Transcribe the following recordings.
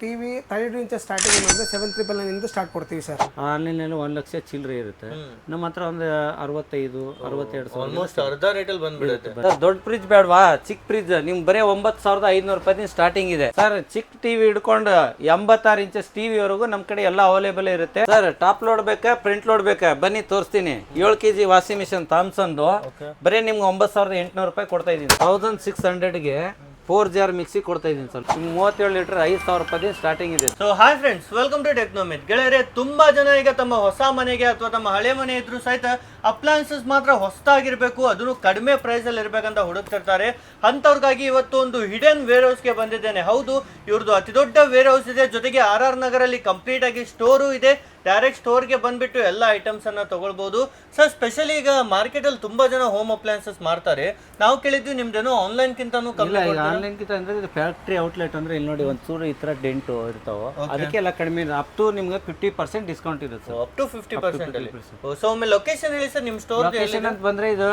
TV 32 inch starting ಅಂದರೆ 7,999 ಇಂದ start ಕೊಡ್ತೀವಿ ಸರ್. ಆನ್ಲೈನಲ್ಲಿ 1 ಲಕ್ಷ ಚಿಲ್ಲರೆ ಇರುತ್ತೆ. ನಮ್ಮ ಹತ್ರ ಒಂದು 65-62 ಸಾವಿರ ಆಲ್ಮೋಸ್ಟ್ ಅರ್ಧ ರೇಟಲ್ಲಿ ಬಂದ್ಬಿಡುತ್ತೆ. ದೊಡ್ಡ ಫ್ರಿಜ್ ಬೇಡವಾ, ಚಿಕ್ಕ ಫ್ರಿಜ್ ನಿಮ್ಗೆ ಬರೀ 9,500 ರೂಪಾಯಿ ಸ್ಟಾರ್ಟಿಂಗ್ ಇದೆ ಸರ್. ಚಿಕ್ಕ ಟಿವಿ ಹಿಡ್ಕೊಂಡು 86 ಇಂಚಸ್ ಟಿವಿ ವರೆಗೂ ನಮ್ಮ ಕಡೆ ಎಲ್ಲ ಅವೈಲೇಬಲ್ ಇರುತ್ತೆ ಸರ್. ಟಾಪ್ ಲೋಡ್ ಬೇಕಾ, ಪ್ರಿಂಟ್ ಲೋಡ್ ಬೇಕಾ, ಬನ್ನಿ ತೋರಿಸ್ತೀನಿ. 7 kg ವಾಷಿಂಗ್ ಮಿಷಿನ್ ಥಾಮ್ಸನ್ದು ಬರೀ ನಿಮ್ಗೆ 9,800 ರೂಪಾಯಿ ಕೊಡ್ತಾ ಇದ್ದೀನಿ. 1600ಗೆ 4 ಜಾರ್ ಮಿಕ್ಸಿ ಕೊಡ್ತಾ ಇದ್ದೀನಿ ಸರ್. 37 ಲೀಟರ್ 5,000 ರೂಪಾಯಿ ಸ್ಟಾರ್ಟಿಂಗ್ ಇದೆ. So hi friends, welcome to Technomith. ಗೆಳೆಯರೆ, ತುಂಬಾ ಜನ ಈಗ ತಮ್ಮ ಹೊಸ ಮನೆಗೆ ಅಥವಾ ತಮ್ಮ ಹಳೆ ಮನೆ ಇದ್ರು ಸಹಿತ ಅಪ್ಲಯನ್ಸಸ್ ಮಾತ್ರ ಹೊಸದಾಗಿರ್ಬೇಕು, ಅದನ್ನು ಕಡಿಮೆ ಪ್ರೈಸ್ ಅಲ್ಲಿ ಇರ್ಬೇಕಂತ ಹುಡುಕ್ತಿರ್ತಾರೆ. ಅಂತವ್ರಿಗಾಗಿ ಇವತ್ತು ಒಂದು ಹಿಡನ್ ವೇರ್ ಹೌಸ್ಗೆ ಬಂದಿದ್ದೇನೆ. ಹೌದು, ಇವ್ರದ್ದು ಅತಿ ದೊಡ್ಡ ವೇರ್ ಹೌಸ್ ಇದೆ, ಜೊತೆಗೆ RR ನಗರಲ್ಲಿ ಕಂಪ್ಲೀಟ್ ಆಗಿ ಸ್ಟೋರು ಇದೆ. ಡೈರೆಕ್ಟ್ ಸ್ಟೋರ್ಗೆ ಬಂದ್ಬಿಟ್ಟು ಎಲ್ಲ ಐಟಮ್ಸ್ ಅನ್ನ ತಗೊಳ್ಬಹುದು ಸರ್. ಸ್ಪೆಷಲಿ ಈಗ ಮಾರ್ಕೆಟ್ ಅಲ್ಲಿ ತುಂಬಾ ಜನ ಹೋಮ್ ಅಪ್ಲಯನ್ಸಸ್ ಮಾಡ್ತಾರೆ. ನಾವು ಕೇಳಿದ್ವಿ ನಿಮ್ದೇನೋ ಆನ್ಲೈನ್ ಕಿಂತಾನು ಕಮ್ಮಿ. ಆನ್ಲೈನ್ ಕಿಂತ ಅಂದ್ರೆ ಇದು ಫ್ಯಾಕ್ಟ್ರಿ ಔಟ್ಲೆಟ್ ಅಂದ್ರೆ ಇಲ್ಲಿ ನೋಡಿ ಒಂಚೂರು ಈ ತರ ಡೆಂಟ್ ಇರ್ತಾವ, ಅದಕ್ಕೆ ಎಲ್ಲ ಕಡಿಮೆ ಅಪ್ ಟು ನಿಮ್ಗೆ 50% ಡಿಸ್ಕೌಂಟ್ ಇರುತ್ತೆ. ಅಪ್ ಟು 50% ಅಲ್ಲಿ. ಸೊ ಒಮ್ಮೆ ಲೊಕೇಶನ್ ಹೇಳಿ ಸರ್, ನಿಮ್ ಸ್ಟೋರ್ ಲೊಕೇಶನ್ ಅಂತ ಬಂದ್ರೆ ಇದು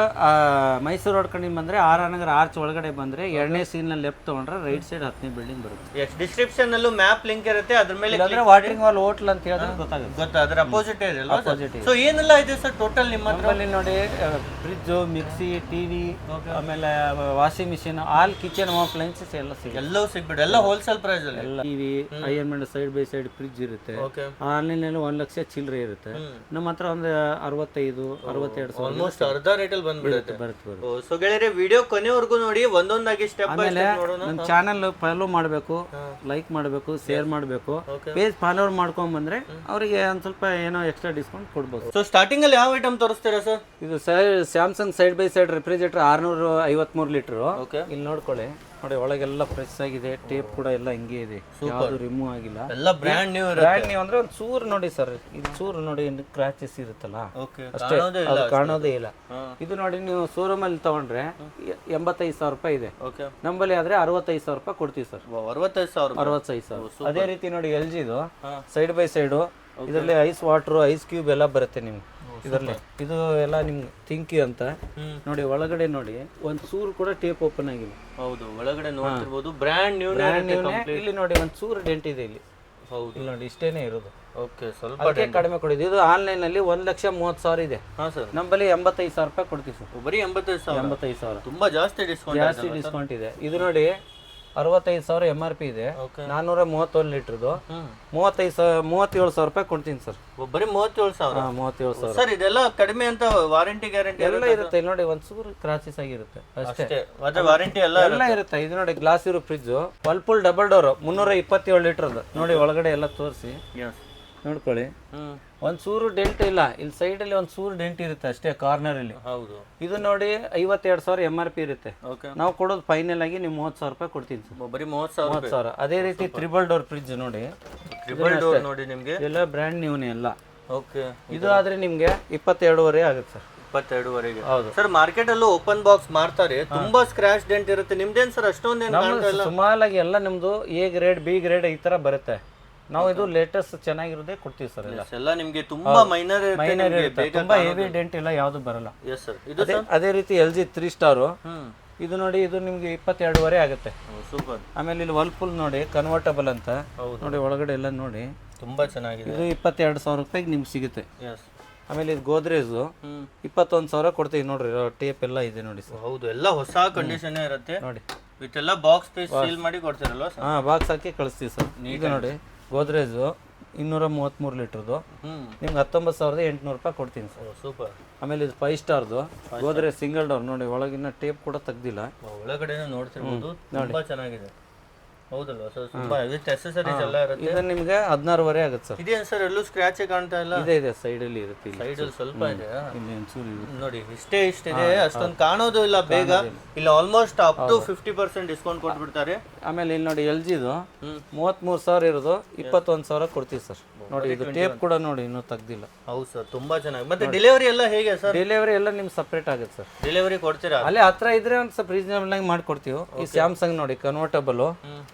ಮೈಸೂರು ರೋಡ್ ಕಡೆ ಬಂದ್ರೆ RR ನಗರ ಆರ್ಚ್ ಒಳಗಡೆ ಬಂದ್ರೆ 2ನೇ ಸೀನ್ ನಲ್ಲಿ ಲೆಫ್ಟ್ ತಗೊಂಡ್ರೆ ರೈಟ್ ಸೈಡ್ 10ನೇ ಬಿಲ್ಡಿಂಗ್ ಬರುತ್ತೆ. ಡಿಸ್ಕ್ರಿಪ್ಷನ್ ಅಲ್ಲೂ ಮ್ಯಾಪ್ ಲಿಂಕ್ ಇರುತ್ತೆ, ಅದ್ರ ಮೇಲೆ ವಾಟರಿಂಗ್ ವಾಲ್ ಹೋಟ್ಲ್ ಅಂತ ಹೇಳಿದ್ರೆ ಗೊತ್ತಾಗುತ್ತೆ. ಅದ್ರ ಅಪೋಸಿಟ್ ಇದೆ. ಸೊ ಏನೆಲ್ಲ ಇದೆ ಸರ್ ಟೋಟಲ್ ನಿಮ್ಮ ಹತ್ರ? ನೋಡಿ ಫ್ರಿಜ್, ಮಿಕ್ಸಿ, ಟಿವಿ, ಆಮೇಲೆ washing machine, all kitchen appliances ಎಲ್ಲ ಸಿಗುತ್ತೆ. ಎಲ್ಲವೂ ಸಿಗ್ಬಿಟ್ಟು ಎಲ್ಲ ಹೋಲ್ಸೇಲ್ ಪ್ರೈಸ್ ಅಲ್ಲಿ. ಎಲ್ಲ TV, iron side by side fridge ಇರುತ್ತೆ. ಆನ್ಲೈನ್ ನಲ್ಲಿ 1 ಲಕ್ಷ ಚಿಲ್ಲರೆ ಇರುತ್ತೆ. ನಮ್ಮ ಹತ್ರ ಒಂದು 65-62 ಸಾವಿರ ಆಲ್ಮೋಸ್ಟ್ ಅರ್ಧ ರೇಟಲ್ಲಿ ಬಂದ್ಬಿಡುತ್ತೆ. ಬರುತ್ತೆ. ಸೊ ಗೆಳೆಯರೆ, ವಿಡಿಯೋ ಕೊನೆವರೆಗೂ ನೋಡಿ, ಒಂದೊಂದಾಗಿ ಸ್ಟೆಪ್ ಬೈ ಸ್ಟೆಪ್ ನೋಡೋಣ. ನಮ್ಮ ಚಾನಲ್ ಫಾಲೋ ಮಾಡಬೇಕು, ಲೈಕ್ ಮಾಡಬೇಕು, ಶೇರ್ ಮಾಡಬೇಕು. ಪೇಜ್ ಫಾಲೋವರ್ ಮಾಡ್ಕೊಂಡ್ ಬಂದ್ರೆ ಅವರಿಗೆ ಒಂದ್ ಸ್ವಲ್ಪ ಏನೋ ಎಕ್ಸ್ಟ್ರಾ ಡಿಸ್ಕೌಂಟ್ ಕೊಡ್ಬೋದು. ಸೊ ಸ್ಟಾರ್ಟಿಂಗ್ ಅಲ್ಲಿ ಯಾವ ಐಟಮ್ ತೋರಿಸ್ತೀರಾ ಸರ್? ಇದು Samsung side by side refrigerator 653 litre. ಇಲ್ಲಿ ನೋಡ್ಕೊಳ್ಳಿ, ನೋಡಿ ಒಳಗೆಲ್ಲ ಫ್ರೆಶ್ ಆಗಿದೆ. ಟೇಪ್ ಕೂಡ ಎಲ್ಲ ಹಿಂಗೆ ಇದೆ, ಯಾವುದು ರಿಮೂವ್ ಆಗಿಲ್ಲ. ಎಲ್ಲ ಬ್ರ್ಯಾಂಡ್ ನ್ಯೂ ಅಂದ್ರೆ ಒಂದು ಚೂರು ನೋಡಿ ಸರ್, ಇದು ಚೂರು ನೋಡಿ ಕ್ರಾಚಸ್ ಇರುತ್ತಲ್ಲ ಅಷ್ಟೇ, ಅದು ಕಾಣೋದೇ ಇಲ್ಲ. ಇದು ನೋಡಿ ನೀವು ಶೋರೂಮ್ ಅಲ್ಲಿ ತಗೊಂಡ್ರೆ 85,000 ರೂಪಾಯಿ ಇದೆ. ನಮ್ಮಲ್ಲಿ ಆದ್ರೆ 65,000 ರೂಪಾಯಿ ಕೊಡ್ತೀವಿ ಸರ್. 65,000. ಅದೇ ರೀತಿ ನೋಡಿ LG ಇದು ಸೈಡ್ ಬೈ ಸೈಡು, ಇದರಲ್ಲಿ ಐಸ್ ವಾಟರ್, ಐಸ್ ಕ್ಯೂಬ್ ಎಲ್ಲ ಬರುತ್ತೆ ನಿಮ್ಗೆ ಇದರಲ್ಲಿ. ಇದು ಎಲ್ಲ ನಿಮ್ಗೆ ಥಿಂಕಿ ಅಂತ ನೋಡಿ. ಒಳಗಡೆ ನೋಡಿ ಒಂದ್ ಚೂರು ಕೂಡ ಟೇಪ್ ಓಪನ್ ಆಗಿಲ್ಲ. ಹೌದು, ಒಳಗಡೆ ನೋಡ್ತಿರ್ಬೋದು, ಬ್ರ್ಯಾಂಡ್ ನ್ಯೂ. ಇಲ್ಲಿ ನೋಡಿ ಒಂದ್ ಚೂರು ಡೆಂಟ್ ಇದೆ ಇಲ್ಲಿ. ಹೌದು, ಇಲ್ಲಿ ನೋಡಿ ಇಷ್ಟೇನೆ ಇರೋದು. ಓಕೆ, ಸ್ವಲ್ಪ ಕಡಿಮೆ ಕೊಡಿದ್ದು. ಇದು ಆನ್ಲೈನ್ ಅಲ್ಲಿ 1,30,000 ಇದೆ. ನಮ್ಮಲ್ಲಿ 85,000 ರೂಪಾಯಿ ಕೊಡ್ತೀವಿ ಸರ್. ಬರೀ 85,000. ತುಂಬಾ ಜಾಸ್ತಿ ಡಿಸ್ಕೌಂಟ್ ಇದೆ. ಇದು ನೋಡಿ 65,000 MRP ಇದೆ. 431 ಲೀಟರ್ದು 37,000 ರೂಪಾಯಿ ಕೊಡ್ತೀನಿ ಸರ್. ಬರೀ 37,000. 37,000 ಸರ್. ಇದೆಲ್ಲ ಕಡಿಮೆ ಅಂತ ವಾರಂಟಿ ಗ್ಯಾರಂಟಿ ಎಲ್ಲ ಇರುತ್ತೆ. ಇಲ್ಲಿ ನೋಡಿ ಒಂದ್ ಚೂರು ಕ್ರಾಚಸ್ ಆಗಿರುತ್ತೆ ಅಷ್ಟೇ, ಮತ್ತೆ ವಾರಂಟಿ ಎಲ್ಲ ಇರುತ್ತೆ. ಇದು ನೋಡಿ ಗ್ಲಾಸ್ ಇರೋ ಫ್ರಿಜ್, ವರ್ಲ್ಪೂಲ್ ಡಬಲ್ ಡೋರ್ 327 ಲೀಟರ್ದು. ನೋಡಿ ಒಳಗಡೆ ಎಲ್ಲ ತೋರಿಸಿ ನೋಡ್ಕೊಳ್ಳಿ. ಒಂದ್ ಚೂರು ಡೆಂಟ್ ಇಲ್ಲ. ಇಲ್ಲಿ ಸೈಡ್ ಅಲ್ಲಿ ಒಂದ್ ಚೂರು ಡೆಂಟ್ ಇರುತ್ತೆ ಅಷ್ಟೇ, ಕಾರ್ನರ್ ಅಲ್ಲಿ. ಹೌದು. ಇದು ನೋಡಿ 52,000 MRP ಇರುತ್ತೆ. ನಾವು ಕೊಡೋದು ಫೈನಲ್ ಆಗಿ ನೀವು 30,000 ರೂಪಾಯಿ ಕೊಡ್ತೀನಿ ಸರ್. ಬರೀ 30,000. ಅದೇ ರೀತಿ ತ್ರಿಬಲ್ ಡೋರ್ ಫ್ರಿಜ್ ನೋಡಿ, ನೋಡಿ ನಿಮ್ಗೆ ಎಲ್ಲ ಬ್ರ್ಯಾಂಡ್ ನ್ಯೂನೇ ಎಲ್ಲ. ಓಕೆ. ಇದು ಆದ್ರೆ ನಿಮ್ಗೆ 22,500 ಆಗುತ್ತೆ ಸರ್. 22,500. ಹೌದು ಸರ್. ಮಾರ್ಕೆಟ್ ಅಲ್ಲೂ ಓಪನ್ ಬಾಕ್ಸ್ ಮಾಡ್ತಾರೆ, ತುಂಬಾ ಸ್ಕ್ರಾಚ್ ಡೆಂಟ್ ಇರುತ್ತೆ. ನಿಮ್ದೇನ್ ಸರ್ ಅಷ್ಟೊಂದೇನು? ಸುಮಾರಾಗಿ ಎಲ್ಲ ನಿಮ್ದು A ಗ್ರೇಡ್, B ಗ್ರೇಡ್ ಈ ತರ ಬರುತ್ತೆ. ನಾವು ಇದು ಲೇಟೆಸ್ಟ್ ಚೆನ್ನಾಗಿರೋದೇ ಕೊಡ್ತೀವಿ ಸರ್. ಎಲ್ಲ ನಿಮ್ಗೆ ತುಂಬಾ ಮೈನರ್ ಇರುತ್ತೆ, ತುಂಬಾ ಹೆವಿ ಡೆಂಟ್ ಇಲ್ಲ, ಯಾವ್ದು ಬರಲ್ಲ. Yes sir. ಅದೇ ರೀತಿ LG 3 ಸ್ಟಾರ್ ಇದು ನೋಡಿ, ಇದು ನಿಮ್ಗೆ 22,500 ಆಗುತ್ತೆ. ಸೂಪರ್. ಆಮೇಲೆ ಇಲ್ಲಿ ವರ್ಲ್ಪೂಲ್ ನೋಡಿ ಕನ್ವರ್ಟಬಲ್ ಅಂತ ನೋಡಿ, ಒಳಗಡೆ ಎಲ್ಲ ನೋಡಿ ತುಂಬಾ ಚೆನ್ನಾಗಿದೆ. ಇದು 22,000 ರೂಪಾಯಿಗೆ ನಿಮ್ಗೆ ಸಿಗುತ್ತೆ. ಆಮೇಲೆ ಇದು ಗೋದ್ರೇಜ್ 21,000 ಕೊಡ್ತೀವಿ. ನೋಡ್ರಿ ಟೇಪ್ ಎಲ್ಲ ಇದೆ ನೋಡಿ ಸರ್. ಹೌದು, ಎಲ್ಲ ಹೊಸ ಕಂಡೀಷನ್ ಇರುತ್ತೆ ನೋಡಿ. ಇದೆಲ್ಲ ಬಾಕ್ಸ್ ಪೀಸ್ ಸೀಲ್ ಮಾಡಿ ಕೊಡ್ತೀರಲ್ವಾ ಸರ್? ಬಾಕ್ಸ್ ಹಾಕಿ ಕಳಿಸ್ತೀವಿ ಸರ್. ಈಗ ನೋಡಿ ಗೋದ್ರೇಜ್ 233 ಲೀಟರ್ದು ನಿಮ್ಗೆ 19,800 ರೂಪಾಯಿ ಕೊಡ್ತೀನಿ ಸರ್. ಸೂಪರ್. ಆಮೇಲೆ ಇದು 5 ಸ್ಟಾರ್ದು ಗೋದ್ರೇಜ್ ಸಿಂಗಲ್ ಡೋರ್ ನೋಡಿ, ಒಳಗಿನ ಟೇಪ್ ಕೂಡ ತೆಗ್ದಿಲ್ಲ. ಒಳಗಡೆ ನೋಡ್ತಿರ್ಬೋದು, ತುಂಬಾ ಚೆನ್ನಾಗಿದೆ. ಹೌದಲ್ವಾ ಸರ್? ತುಂಬಾ ಅಕ್ಸೆಸರೀಸ್ ಎಲ್ಲ ಇರುತ್ತೆ. ಇದು ನಿಮ್ಗೆ 16,500 ಆಗುತ್ತೆ ಸರ್. ಇದೇನು ಸರ್? ಎಲ್ಲೂ ಸ್ಕ್ರಾಚ್ ಕಾಣ್ತಾ ಇಲ್ಲ. ಇದೆ ಸೈಡ್ ಅಲ್ಲಿ ಇರುತ್ತೆ. ಸೈಡ್ ಅಲ್ಲಿ ಸ್ವಲ್ಪ ಇದೆ. ಇಲ್ಲಿ ಒಂಚೂರು ನೋಡಿ, ಇಷ್ಟಿದೆ, ಅಷ್ಟೊಂದು ಕಾಣೋದು ಇಲ್ಲ ಬೇಗ. ಇಲ್ಲ ಆಲ್ಮೋಸ್ಟ್ ಅಪ್ ಟು 50% ಡಿಸ್ಕೌಂಟ್ ಕೊಟ್ಬಿಡ್ತಾರೆ. ಆಮೇಲೆ ಇಲ್ಲಿ ನೋಡಿ LGದು 33,000 ಇರೋದು 21,000 ಕೊಡ್ತೀವಿ ಸರ್. ನೋಡಿ ಇದು ಟೇಪ್ ಕೂಡ ನೋಡಿ ಇನ್ನೂ ತೆಗ್ದಿಲ್ಲ. ಹೌದು ಸರ್, ತುಂಬಾ ಚೆನ್ನಾಗಿ. ಮತ್ತೆ ಡೆಲಿವರಿ ಎಲ್ಲ ಹೇಗೆ ಸರ್? ಡೆಲಿವರಿ ಎಲ್ಲ ನಿಮ್ಗೆ ಸಪ್ರೇಟ್ ಆಗುತ್ತೆ ಸರ್. ಡೆಲಿವರಿ ಕೊಡ್ತೀರಾ? ಅಲ್ಲೇ ಹತ್ರ ಇದ್ರೆ ಒಂದು ಸ್ವಲ್ಪ ರೀಸನಬಲ್ ಆಗಿ ಮಾಡ್ಕೊಡ್ತೀವಿ. ಈ ಸ್ಯಾಮ್ಸಂಗ್ ನೋಡಿ ಕನ್ವರ್ಟಬಲ್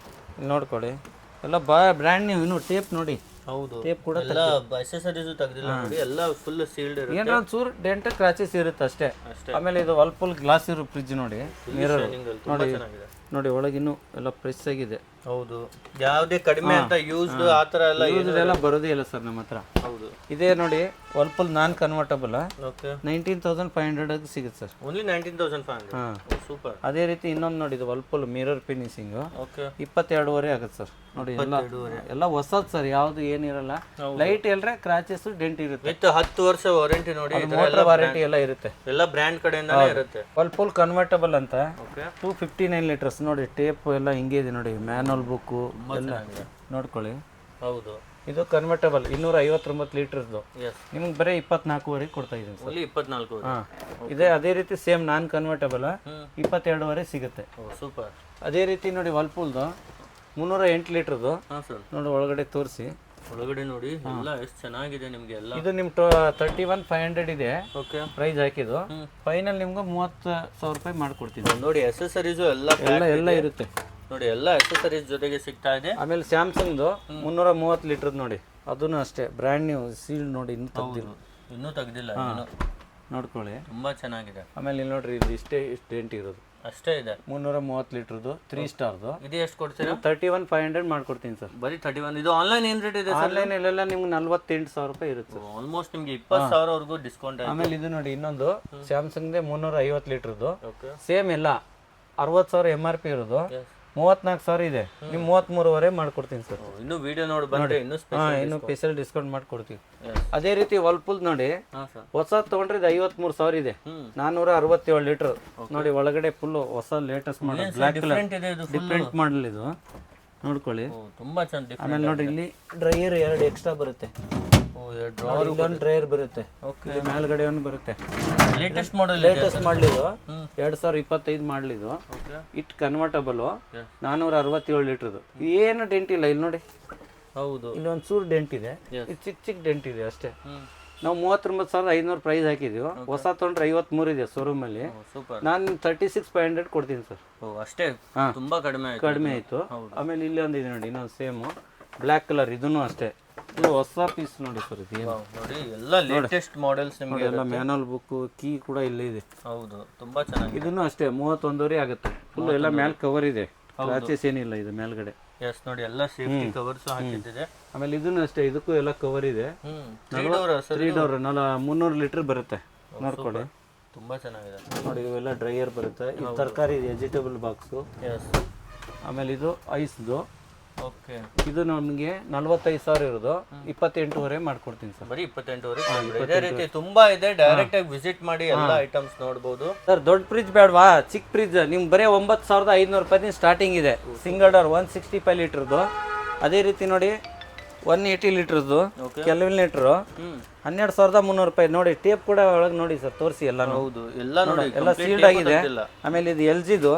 ನೋಡ್ಕೊಳ್ಳಿ, ಎಲ್ಲ ಬ್ರ್ಯಾಂಡ್ ನ್ಯೂ. ಇನ್ನು ಟೇಪ್ ನೋಡಿ. ಹೌದು, ಟೇಪ್ ಕೂಡ ಎಲ್ಲ ಅಕ್ಸೆಸರೀಸ್ ತೆಗ್ದಿಲ್ಲ ನೋಡಿ, ಎಲ್ಲ ಫುಲ್ ಸೀಲ್ಡ್ ಇರುತ್ತೆ. ಏನೋ ಚೂರು ಡೆಂಟ್ ಕ್ರಾಚಸ್ ಇರುತ್ತೆ ಅಷ್ಟೇ. ಆಮೇಲೆ ಇದು ವರ್ಲ್ಪೂಲ್ ಗ್ಲಾಸ್ ಇರೋ ಫ್ರಿಜ್ ನೋಡಿ, ಮಿರರ್ ನೋಡಿ, ನೋಡಿ ಒಳಗಿನ್ನೂ ಎಲ್ಲ ಫ್ರೆಶ್ ಆಗಿದೆ. ಹೌದು, ಯಾವುದೇ ಕಡಿಮೆ ಅಂತ ಯೂಸ್ಡ್ ಆ ಥರ ಎಲ್ಲ ಎಲ್ಲ ಬರೋದೇ ಇಲ್ಲ ಸರ್ ನಮ್ಮ ಹತ್ರ. ಹೌದು, ಇದೇ ನೋಡಿ ವರ್ಲ್ಪೂಲ್ ನಾನ್ ಕನ್ವರ್ಟಬಲ್ ಓಕೆ 19,500 ಸಿಗುತ್ತೆ ಸರ್. ಓನ್ಲಿ 19,500. ಹಾಂ, ಸೂಪರ್. ಅದೇ ರೀತಿ ಇನ್ನೊಂದು ನೋಡಿ, ಇದು ವರ್ಲ್ಪೂಲ್ ಮಿರರ್ ಫಿನಿಶಿಂಗು ಓಕೆ 22.5 ಆಗುತ್ತೆ ಸರ್. ನೋಡಿ ಎಲ್ಲ ಹೊಸದು ಸರ್, ಯಾವುದು ಏನಿರಲ್ಲ. ಲೈಟ್ ಎಲ್ಲರೆ ಕ್ರಾಚಸ್ ಡೆಂಟ್ ಇರುತ್ತೆ. ವಿತ್ 10 ವರ್ಷ ವಾರಂಟಿ ನೋಡಿ, ಮೋಟರ್ ವಾರಂಟಿ ಎಲ್ಲ ಇರುತ್ತೆ, ಎಲ್ಲ ಬ್ರ್ಯಾಂಡ್ ಕಡೆಯಿಂದಾನೇ ಇರುತ್ತೆ. ವರ್ಲ್ಪೂಲ್ ಕನ್ವರ್ಟಬಲ್ ಅಂತ ಓಕೆ 259 ಲೀಟರ್ಸ್ ನೋಡಿ. ಟೇಪ್ ಎಲ್ಲ ಹಿಂಗೆ ಇದೆ ನೋಡಿ, ಮ್ಯಾನುವಲ್ ಬುಕ್ಕು ಎಲ್ಲ ನೋಡ್ಕೊಳ್ಳಿ. ಹೌದು, ಇದು ಕನ್ವರ್ಟಬಲ್ 259 ಲೀಟರ್ದು. ಎಸ್, ನಿಮ್ಗೆ ಬರೀ 24.5 ಕೊಡ್ತಾ ಇದ್ದೀನಿ ಸರ್. ಓನ್ಲಿ 24. ಹಾಂ, ಇದೇ ಅದೇ ರೀತಿ ಸೇಮ್ ನಾನ್ ಕನ್ವರ್ಟಬಲ್ 22.5 ಸಿಗುತ್ತೆ. ಸೂಪರ್. ಅದೇ ರೀತಿ ನೋಡಿ ವರ್ಲ್ಪೂಲ್ದು 308 ಲೀಟರ್ದು ಹಾಂ ಸರ್, ನೋಡಿ ಒಳಗಡೆ ತೋರಿಸಿ. ಒಳಗಡೆ ನೋಡಿ ಎಲ್ಲ ಎಷ್ಟು ಚೆನ್ನಾಗಿದೆ ನಿಮಗೆ ಎಲ್ಲ. ಇದು ನಿಮ್ 31,500 ಇದೆ ಓಕೆ ಪ್ರೈಸ್ ಹಾಕಿದ್ದು. ಫೈನಲ್ ನಿಮ್ಗೆ 30,000 ರೂಪಾಯಿ ಮಾಡ್ಕೊಡ್ತೀನಿ ನೋಡಿ. ಎಸೆಸರೀಸು ಎಲ್ಲ ಎಲ್ಲ ಇರುತ್ತೆ ನೋಡಿ, ಎಲ್ಲ ಎಸೆಸರೀಸ್ ಜೊತೆಗೆ ಸಿಗ್ತಾ ಇದೆ. ಆಮೇಲೆ ಸ್ಯಾಮ್ಸಂಗ್ದು 330 ಲೀಟರ್ ನೋಡಿ, ಅದನ್ನು ಅಷ್ಟೇ ಬ್ರ್ಯಾಂಡ್ ನ್ಯೂ ಸೀಲ್ ನೋಡಿ, ಇನ್ನೂ ತೆಗ್ದಿಲ್ಲ, ಇನ್ನೂ ತೆಗ್ದಿಲ್ಲ, ನೋಡ್ಕೊಳ್ಳಿ. ತುಂಬಾ ಚೆನ್ನಾಗಿದೆ. ಆಮೇಲೆ ಇಲ್ಲಿ ನೋಡ್ರಿ, ಇದು ಇಷ್ಟೇ ಡೆಂಟ್ ಇರೋದು, ಅಷ್ಟೇ ಇದೆ. 330 ಲೀಟರ್ದು 3 ಸ್ಟಾರ್ದು. ಇದು ಎಷ್ಟು ಕೊಡ್ತೀರಾ? 31,500 ಮಾಡ್ಕೊಡ್ತೀನಿ ಸರ್. ಬರೀ 31. ಇದು ಆನ್ಲೈನ್ ಏನ್ ರೇಟ್ ಇದೆ? ಆನ್ಲೈನಲ್ಲೆಲ್ಲ ನಿಮ್ಗೆ 48,000 ರೂಪಾಯಿ ಇರುತ್ತೆ. ಆಲ್ಮೋಸ್ಟ್ ನಿಮ್ಗೆ 20,000 ವರೆಗೂ ಡಿಸ್ಕೌಂಟ್. ಆಮೇಲೆ ಇದು ನೋಡಿ ಇನ್ನೊಂದು ಸ್ಯಾಮ್ಸಂಗ್ದೇ 350 ಲೀಟರ್ದು, ಓಕೆ ಸೇಮ್ ಎಲ್ಲ 60,000 MRP ಇರೋದು, 34,000 ಇದೆ. ನೀವು 33,500 ಮಾಡ್ಕೊಡ್ತೀನಿ ಸರ್. ಇನ್ನು ವಿಡಿಯೋ ನೋಡಿ ಬಂದ್ರೆ ಇನ್ನು ಇನ್ನು ಸ್ಪೆಷಲ್ ಡಿಸ್ಕೌಂಟ್ ಮಾಡ್ಕೊಡ್ತೀವಿ. ಅದೇ ರೀತಿ ವರ್ಲ್ಪೂಲ್ ನೋಡಿ, ಹೊಸ ತಗೊಂಡ್ರೆ ಇದು 53,000 ಇದೆ, 467 ಲೀಟರ್ ನೋಡಿ. ಒಳಗಡೆ ಫುಲ್ ಹೊಸ latest model, black colour different ಮಾಡಲ್ ಇದು, ನೋಡ್ಕೊಳ್ಳಿ. ತುಂಬಾ ಚೆನ್ನಾಗಿ. ಆಮೇಲೆ ನೋಡಿ ಇಲ್ಲಿ ಡ್ರೈಯರ್ 2 ಎಕ್ಸ್ಟ್ರಾ ಬರುತ್ತೆ. ಇಲ್ಲೊಂದು ಡ್ರೈಯರ್ ಬರುತ್ತೆ, ಮೇಲ್ಗಡೆ ಒಂದು ಬರುತ್ತೆ. ಲೇಟೆಸ್ಟ್ ಮಾಡಲ್ ಮಾಡಲಿದ್ದು 2025 ಮಾಡಲಿದ್ದು. It convertible 467 ಲೀಟರ್ದು. ಏನು ಡೆಂಟ್ ಇಲ್ಲ ಇಲ್ಲಿ ನೋಡಿ. ಹೌದು, ಇಲ್ಲಿ ಒಂದು ಚೂರು ಡೆಂಟ್ ಇದೆ, ಇದು ಚಿಕ್ಕ ಡೆಂಟ್ ಇದೆ ಅಷ್ಟೇ. ನಾವು 39,500 ಪ್ರೈಸ್ ಹಾಕಿದೀವಿ. ಹೊಸ ತೊಗೊಂಡ್ರೆ 53 ಇದೆ ಶೋರೂಮಲ್ಲಿ. ಸೂಪರ್. ನಾನು 36,500 ಕೊಡ್ತೀನಿ ಸರ್. ಅಷ್ಟೇ, ತುಂಬಾ ಕಡಿಮೆ ಆಯ್ತು. ಆಮೇಲೆ ಇಲ್ಲಿ ಒಂದು ಇದೆ ನೋಡಿ, ಇನ್ನೊಂದು ಸೇಮ್ ಬ್ಲ್ಯಾಕ್ ಕಲರ್, ಇದನ್ನು ಅಷ್ಟೇ. ಇದು ಹೊಸ ಪೀಸ್ ನೋಡಿ ಸರ್. ಇದು ನೋಡಿ, ಎಲ್ಲ ಲೇಟೆಸ್ಟ್ ಮಾಡೆಲ್ಸ್ ನಿಮಗೆ. ಎಲ್ಲ ಮ್ಯಾನುವಲ್ ಬುಕ್, ಕೀ ಕೂಡ ಇಲ್ಲೇ ಇದೆ. ಹೌದು, ತುಂಬಾ ಚೆನ್ನಾಗಿ. ಇದನ್ನು ಅಷ್ಟೇ 31,500 ಆಗುತ್ತೆ. ಫುಲ್ ಎಲ್ಲ ಮ್ಯಾಲ್ ಕವರ್ ಇದೆ, ಕ್ರಾಚಸ್ ಏನಿಲ್ಲ ಇದು ಮೇಲ್ಗಡೆ. ಎಸ್ ನೋಡಿ, ಎಲ್ಲ ಸೇಫ್ಟಿ ಕವರ್ಸ್ ಹಾಕಿಟ್ಟಿದೆ. ಆಮೇಲೆ ಇದನ್ನು ಅಷ್ಟೇ, ಇದಕ್ಕೂ ಎಲ್ಲ ಕವರ್ ಇದೆ. 3 ಡೋರ್ 300 ಲೀಟರ್ ಬರುತ್ತೆ, ನೋಡ್ಕೊಳ್ಳಿ. ತುಂಬಾ ಚೆನ್ನಾಗಿದೆ ನೋಡಿ. ಇವೆಲ್ಲ ಡ್ರೈಯರ್ ಬರುತ್ತೆ. ಇದು ತರಕಾರಿ ವೆಜಿಟೇಬಲ್ ಬಾಕ್ಸು. ಎಸ್. ಆಮೇಲೆ ಇದು ಐಸ್ದು. ಓಕೆ, ಇದು ನಮಗೆ 45,000 ಇರೋದು, 28,500 ಮಾಡ್ಕೊಡ್ತೀನಿ ಸರ್. ಬರೀ 28,000. ಇದೇ ರೀತಿ ತುಂಬಾ ಇದೆ, ಡೈರೆಕ್ಟ್ ಆಗಿ ವಿಸಿಟ್ ಮಾಡಿ ಎಲ್ಲ ಐಟಮ್ಸ್ ನೋಡಬಹುದು ಸರ್. ದೊಡ್ಡ ಫ್ರಿಜ್ ಬೇಡವಾ, ಚಿಕ್ಕ ಫ್ರಿಜ್ ನಿಮ್ಗೆ ಬರೀ 9,500 ರೂಪಾಯಿ ಸ್ಟಾರ್ಟಿಂಗ್ ಇದೆ. Single door 165 ಲೀಟರ್ದು. ಅದೇ ರೀತಿ ನೋಡಿ 180 ಲೀಟರ್ದು ಕ್ಯಾಲ್ವಿನೇಟರ್ 12,300 ರೂಪಾಯಿ ನೋಡಿ. ಟೇಪ್ ಕೂಡ ಒಳಗೆ ನೋಡಿ ಸರ್, ತೋರಿಸಿ ಎಲ್ಲ. ಹೌದು, ಎಲ್ಲ ನೋಡಿ, ಎಲ್ಲ ಸೀಲ್ಡ್ ಆಗಿದೆ. ಆಮೇಲೆ ಇದು LGದು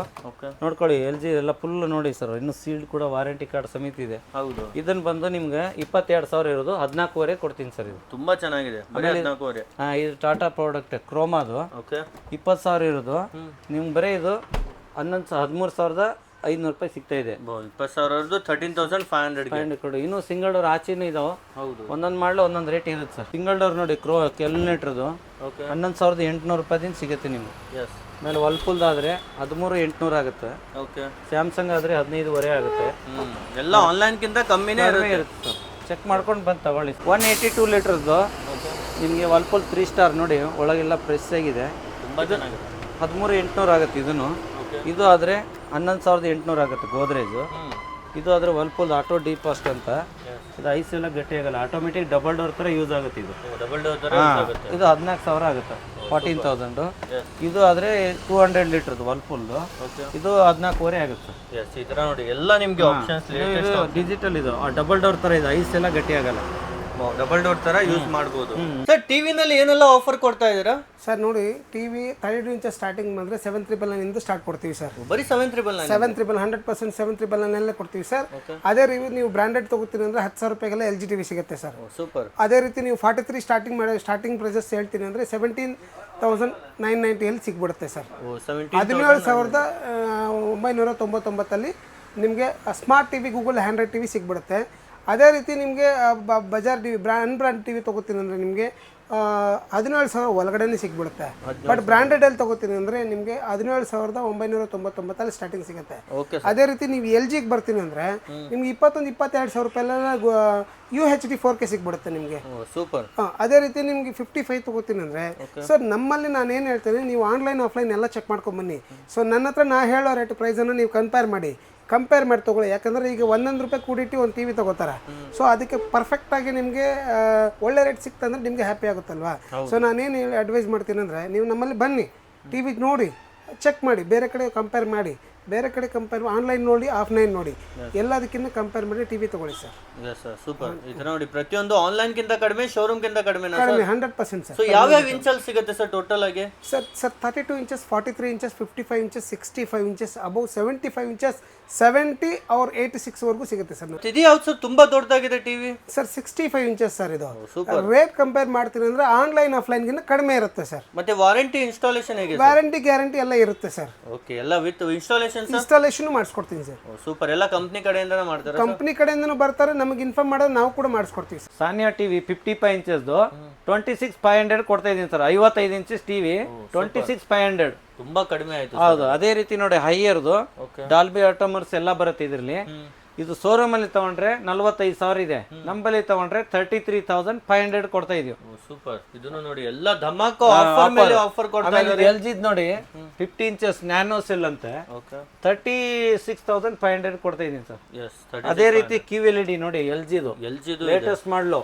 ನೋಡ್ಕೊಳ್ಳಿ, LG ಎಲ್ಲ ಫುಲ್ ನೋಡಿ ಸರ್. ಇನ್ನು ಸೀಲ್ಡ್ ಕೂಡ ವಾರಂಟಿ ಕಾರ್ಡ್ ಸಮೇತ ಇದೆ. ಹೌದು, ಇದನ್ನ ಬಂದು ನಿಮ್ಗೆ 22,000 ಇರೋದು, 14,500 ಕೊಡ್ತೀನಿ ಸರ್. ಇದು ತುಂಬಾ ಚೆನ್ನಾಗಿದೆ. ಇದು ಟಾಟಾ ಪ್ರಾಡಕ್ಟ್ ಕ್ರೋಮಾದು. 20,000 ಇರೋದು, ನಿಮ್ಗೆ ಬರೀ ಇದು 13,500 ರೂಪಾಯಿ ಸಿಗ್ತಾ ಇದೆ. 20,000 13,500 ಕೊಡಿ. ಇನ್ನು ಸಿಂಗಲ್ ಡೋರ್ ಆಚೆನೂ ಇದಾವೆ. ಹೌದು, ಒಂದೊಂದು ಮಾಡಲು ಒಂದೊಂದು ರೇಟ್ ಇರುತ್ತೆ ಸರ್. ಸಿಂಗಲ್ ಡೋರ್ ನೋಡಿ, ಕ್ಯಾಲ್ವಿನೇಟರ್ದು 11,800 ರೂಪಾಯಿದಿಂದ ಸಿಗುತ್ತೆ ನಿಮ್ಗೆ. ಆಮೇಲೆ ವರ್ಲ್ಪೂಲ್ದಾದ್ರೆ 13,800 ಆಗುತ್ತೆ. ಓಕೆ, ಸ್ಯಾಮ್ಸಂಗ್ ಆದರೆ 15,500 ಆಗುತ್ತೆ. ಎಲ್ಲ ಆನ್ಲೈನ್ಗಿಂತ ಕಮ್ಮಿನೇ ಇರುತ್ತೆ ಸರ್. ಚೆಕ್ ಮಾಡ್ಕೊಂಡು ಬಂದು ತಗೊಳ್ಳಿ. 182 ಲೀಟರ್ದು ನಿಮಗೆ ವರ್ಲ್ಪೂಲ್ 3 ಸ್ಟಾರ್ ನೋಡಿ, ಒಳಗೆಲ್ಲ ಫ್ರೆಶ್ ಆಗಿದೆ. ತುಂಬಾ ಚೆನ್ನಾಗಿದೆ. 13,800 ಆಗುತ್ತೆ ಇದನ್ನು. ಇದು ಆದರೆ 11,800 ಆಗುತ್ತೆ ಗೋದ್ರೇಜು. ಇದು ಆದರೆ ವರ್ಲ್ಪೂಲ್ ಆಟೋ ಡಿಪಾಸ್ಟ್ ಅಂತ. ಇದು ಐಸ್ ಎಲ್ಲ ಗಟ್ಟಿ ಆಗಲ್ಲ, ಆಟೋಮೆಟಿಕ್ ಡಬಲ್ ಡೋರ್ ಥರ ಯೂಸ್ ಆಗುತ್ತೆ ಇದು. ಇದು 14,000 ಆಗುತ್ತೆ, 14,000. ಇದು ಆದರೆ 200 ಲೀಟರ್ದು ವರ್ಲ್ಪೂಲ್ದು. ಇದು 14,500 ಆಗುತ್ತೆ. ಈ ಥರ ನೋಡಿ, ಎಲ್ಲ ನಿಮಗೆ ಆಪ್ಷನ್ಸ್ ಡಿಜಿಟಲ್ ಇದು, ಡಬಲ್ ಡೋರ್ ಥರ ಇದೆ, ಐಸ್ ಎಲ್ಲ ಗಟ್ಟಿ ಆಗಲ್ಲ. ಡಬಲ್ ಡೋರ್ ತರ ಯೂಸ್ ಮಾಡಬಹುದು. ಸರ್, ಟಿವಿನಲ್ಲಿ ಏನೆಲ್ಲ ಆಫರ್ ಕೊಡ್ತಾ ಇದ್ದೀರಾ ಸರ್? ನೋಡಿ, ಟಿವಿ 32 ಇಂಚ್ ಸ್ಟಾರ್ಟಿಂಗ್ ಬಂದ್ರೆ 7,999 ಇಂದ ಸ್ಟಾರ್ಟ್ ಕೊಡ್ತೀವಿ ಸರ್. ಬರೀ 7,999 100% 7,999 ಕೊಡ್ತೀವಿ ಸರ್. ಅದೇ ರೀತಿ ನೀವು ಬ್ರಾಂಡೆಡ್ ತಗೋತೀನಿ ಅಂದ್ರೆ 10,000 ರೂಪಾಯಿಗೆಲ್ಲ LG ಟಿವಿ ಸಿಗುತ್ತೆ ಸರ್. ಸೂಪರ್. ಅದೇ ರೀತಿ ನೀವು 43 ಸ್ಟಾರ್ಟಿಂಗ್ ಪ್ರೈಸಸ್ ಹೇಳ್ತೀನಿ ಅಂದ್ರೆ 17,990 ಸಿಗ್ಬಿಡುತ್ತೆ ಸರ್. 17,999 ನಿಮಗೆ smart TV Google Android TV ಸಿಗ್ಬಿಡುತ್ತೆ. ಅದೇ ರೀತಿ ನಿಮಗೆ ಬಜಾರ್ ಟಿವಿ ಅನ್ಬ್ರಾಂಡ್ ಟಿವಿ ತೊಗೋತೀನಿ ಅಂದರೆ ನಿಮಗೆ 17,000 ಒಳಗಡೆನೇ ಸಿಗ್ಬಿಡುತ್ತೆ. ಬಟ್ ಬ್ರ್ಯಾಂಡೆಡಲ್ಲಿ ತೊಗೋತೀನಿ ಅಂದರೆ ನಿಮಗೆ 17,999 ಸ್ಟಾರ್ಟಿಂಗ್ ಸಿಗುತ್ತೆ. ಅದೇ ರೀತಿ ನೀವು LGಗೆ ಬರ್ತೀನಿ ಅಂದರೆ ನಿಮ್ಗೆ 21-22 ರೂಪಾಯಲ್ಲೆಲ್ಲ UHD 4K ಸಿಗ್ಬಿಡುತ್ತೆ ನಿಮಗೆ. ಸೂಪರ್. ಅದೇ ರೀತಿ ನಿಮಗೆ 55 ತೊಗೋತೀನಿ ಅಂದರೆ ಸರ್ ನಮ್ಮಲ್ಲಿ ನಾನು ಏನು ಹೇಳ್ತೇನೆ, ನೀವು ಆನ್ಲೈನ್ ಆಫ್ಲೈನ್ ಎಲ್ಲ ಚೆಕ್ ಮಾಡ್ಕೊಂಬನ್ನಿ. ಸೊ ನನ್ನ ಹತ್ರ ನಾ ಹೇಳೋ ರೇಟ್ ಪ್ರೈಸನ್ನು ನೀವು ಕಂಪೇರ್ ಮಾಡಿ ತೊಗೊಳ್ಳಿ. ಯಾಕಂದರೆ ಈಗ 1 ರೂಪಾಯಿ ಕೂಡಿಟ್ಟು ಒಂದು TV ತೊಗೋತಾರೆ. ಸೊ ಅದಕ್ಕೆ ಪರ್ಫೆಕ್ಟಾಗಿ ನಿಮಗೆ ಒಳ್ಳೆ ರೇಟ್ ಸಿಕ್ತಂದ್ರೆ ನಿಮಗೆ ಹ್ಯಾಪಿ ಆಗುತ್ತಲ್ವಾ. ಸೊ ನಾನೇನು ಅಡ್ವೈಸ್ ಮಾಡ್ತೀನಿ ಅಂದರೆ ನೀವು ನಮ್ಮಲ್ಲಿ ಬನ್ನಿ, TV ನೋಡಿ, ಚೆಕ್ ಮಾಡಿ, ಬೇರೆ ಕಡೆ ಕಂಪೇರ್ ಮಾಡಿ, ಆನ್ಲೈನ್ ನೋಡಿ, ಆಫ್ಲೈನ್ ನೋಡಿ, ಎಲ್ಲದಕ್ಕಿಂತ ಕಂಪೇರ್ ಮಾಡಿ TV ತಗೊಳ್ಳಿ ಸರ್. ಸೂಪರ್. ಇದು ನೋಡಿ ಪ್ರತಿಯೊಂದು ಆನ್ಲೈನ್ ಗಿಂತ ಕಡಿಮೆ, ಶೋರೂಮ್ ಗಿಂತ ಕಡಿಮೆ 100% ಸರ್. ಸೊ ಯಾವ್ಯಾವ ಇಂಚಲ್ಲಿ ಸಿಗುತ್ತೆ ಸರ್ ಟೋಟಲ್ ಆಗಿ? Sir 32 inches, 43 inches, 55 inches, 65 inches, above 75 inches, 70 or 86 ವರೆಗೂ ಸಿಗುತ್ತೆ ಸರ್. ಇದು ಯಾವ್ದು ಸರ್ ತುಂಬಾ ದೊಡ್ಡದಾಗಿದೆ ಟಿವಿ? Sir 65 inches sir. ಇದು ರೇಟ್ ಕಂಪೇರ್ ಮಾಡ್ತೀನಿ ಅಂದ್ರೆ ಆನ್ಲೈನ್ ಆಫ್ಲೈನ್ ಗಿಂತ ಕಡಿಮೆ ಇರುತ್ತೆ ಸರ್. ಮತ್ತೆ ವಾರಂಟಿ ಇನ್ಸ್ಟಾಲೇಷನ್ ಹೇಗೆ? ವಾರಂಟಿ ಗ್ಯಾರಂಟಿ ಎಲ್ಲ ಇರುತ್ತೆ ಸರ್. ಓಕೆ, ಎಲ್ಲ ವಿತ್ ಇನ್ಸ್ಟಾಲೇಷನ್ ಮಾಡಿಸ್ಕೊಡ್ತೀನಿ ಸರ್. ಸೂಪರ್. ಎಲ್ಲ ಕಂಪ್ನಿ ಕಡೆಯಿಂದನೇ ಮಾಡ್ತಾರೆ? ಕಂಪ್ನಿ ಕಡೆಯಿಂದನೂ ಬರ್ತಾರೆ, ನಮಗೆ ಇನ್ಫಾರ್ಮ್ ಮಾಡೋದು ನಾವು ಕೂಡ ಮಾಡಿಸ್ಕೊಡ್ತೀವಿ ಸರ್. ಸಾನಿಯಾ ಟಿವಿ 55 ಇಂಚಸ್ದು 26,500 ಕೊಡ್ತಾ ಇದೀನಿ ಸರ್. 55 inches TV 26,500. ತುಂಬಾ ಕಡಿಮೆ ಆಯ್ತು. ಹೌದು. ಅದೇ ರೀತಿ ನೋಡಿ ಹೈಯರ್ದು ಡಾಲ್ಬಿ ಆಟೋಮರ್ಸ್ ಎಲ್ಲ ಬರುತ್ತೆ ಇದ್ರಲ್ಲಿ. ಇದು ಶೋರೂಮ್ ಅಲ್ಲಿ ತಗೊಂಡ್ರೆ 45,000 ಇದೆ, ನಮ್ಮಲ್ಲಿ ತಗೊಂಡ್ರೆ 33,500 ಕೊಡ್ತಾ ಇದೀವಿ. ಸೂಪರ್. ಇದನ್ನು ನೋಡಿ ಎಲ್ಲ ಧಮಾಕ ಆಫರ್ ಮೇಲೆ ಆಫರ್ ಕೊಡ್ತಾ ಇದ್ದಾರೆ. LG ನೋಡಿ 50 ಇಂಚಸ್ ನ್ಯಾನೋ ಸೆಲ್ ಅಂತೆ 36,500 ಕೊಡ್ತಾ ಇದೀನಿ ಸರ್. ಅದೇ ರೀತಿ QLED ನೋಡಿ LGದು ಲೇಟೆಸ್ಟ್ ಮಾಡಲು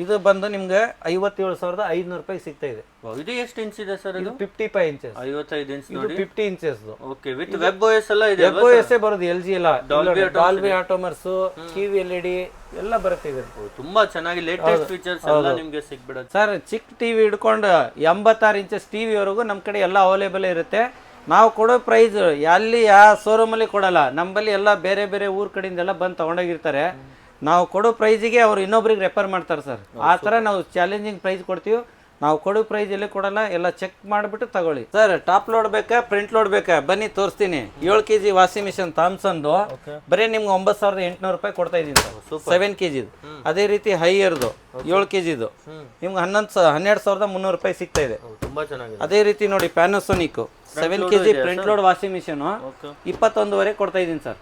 ಇದು ಬಂದು ನಿಮ್ಗೆ 57,500 ರೂಪಾಯಿ ಸಿಗ್ತಾ ಇದೆ. ಇದು ಎಷ್ಟು ಇಂಚ್ ಇದೆ ಸರ್? ಇದು 55 ಇಂಚಸ್. 55 ಇಂಚ್ ಇದು 50 inches. Okay, with web OS ಎಲ್ಲ ಇದೆ. ವೆಬ್ OS ಬರೋದು LG ಎಲ್ಲ, ಡಾಲ್ಬಿ ಆಟೋಮರ್ಸ್, QLED ಎಲ್ಲ ಬರುತ್ತೆ ಇದೆ. ತುಂಬಾ ಚೆನ್ನಾಗಿ ಲೇಟೆಸ್ಟ್ ಫೀಚರ್ಸ್ ಎಲ್ಲ ನಿಮಗೆ ಸಿಗ್ಬಿಡುತ್ತೆ ಸರ್. ಚಿಕ್ಕ ಟಿವಿ ಹಿಡ್ಕೊಂಡು 86 ಇಂಚಸ್ ಟಿವಿ ವರೆಗೂ ನಮ್ಮ ಕಡೆ ಎಲ್ಲ ಅವೈಲೇಬಲ್ ಇರುತ್ತೆ. ನಾವು ಕೊಡೋ ಪ್ರೈಸ್ ಅಲ್ಲಿ ಯಾವ ಶೋರೂಮಲ್ಲಿ ಕೊಡಲ್ಲ, ನಮ್ಮಲ್ಲಿ ಎಲ್ಲ ಬೇರೆ ಬೇರೆ ಊರ್ ಕಡೆಯಿಂದ ಎಲ್ಲ ಬಂದು ತಗೊಂಡೋಗಿರ್ತಾರೆ. ನಾವು ಕೊಡೋ ಪ್ರೈಸಿಗೆ ಅವ್ರು ಇನ್ನೊಬ್ರಿಗೆ ರೆಫರ್ ಮಾಡ್ತಾರೆ ಸರ್. ಆ ಥರ ನಾವು ಚಾಲೆಂಜಿಂಗ್ ಪ್ರೈಸ್ ಕೊಡ್ತೀವಿ. ನಾವು ಕೊಡೋ ಪ್ರೈಸ್ ಎಲ್ಲಿ ಕೊಡಲ್ಲ, ಎಲ್ಲ ಚೆಕ್ ಮಾಡಿಬಿಟ್ಟು ತಗೊಳ್ಳಿ ಸರ್. ಟಾಪ್ ಲೋಡ್ ಬೇಕಾ, ಪ್ರಿಂಟ್ ಲೋಡ್ ಬೇಕಾ, ಬನ್ನಿ ತೋರಿಸ್ತೀನಿ. 7 kg ವಾಷಿಂಗ್ ಮಿಷನ್ ಥಾಮ್ಸನ್ದು ಬರೀ ನಿಮ್ಗೆ 9,800 ರೂಪಾಯಿ ಕೊಡ್ತಾ ಇದೀನಿ ಸರ್. 7 kg. ಅದೇ ರೀತಿ ಹೈಯರ್ದು 7 kgದು ನಿಮ್ಗೆ 12,300 ರೂಪಾಯಿ ಸಿಗ್ತಾ ಇದೆ. ತುಂಬಾ ಚೆನ್ನಾಗಿದೆ. ಅದೇ ರೀತಿ ನೋಡಿ Panasonic 7 kg print load washing machine 21,500 ಕೊಡ್ತಾ ಇದೀನಿ ಸರ್.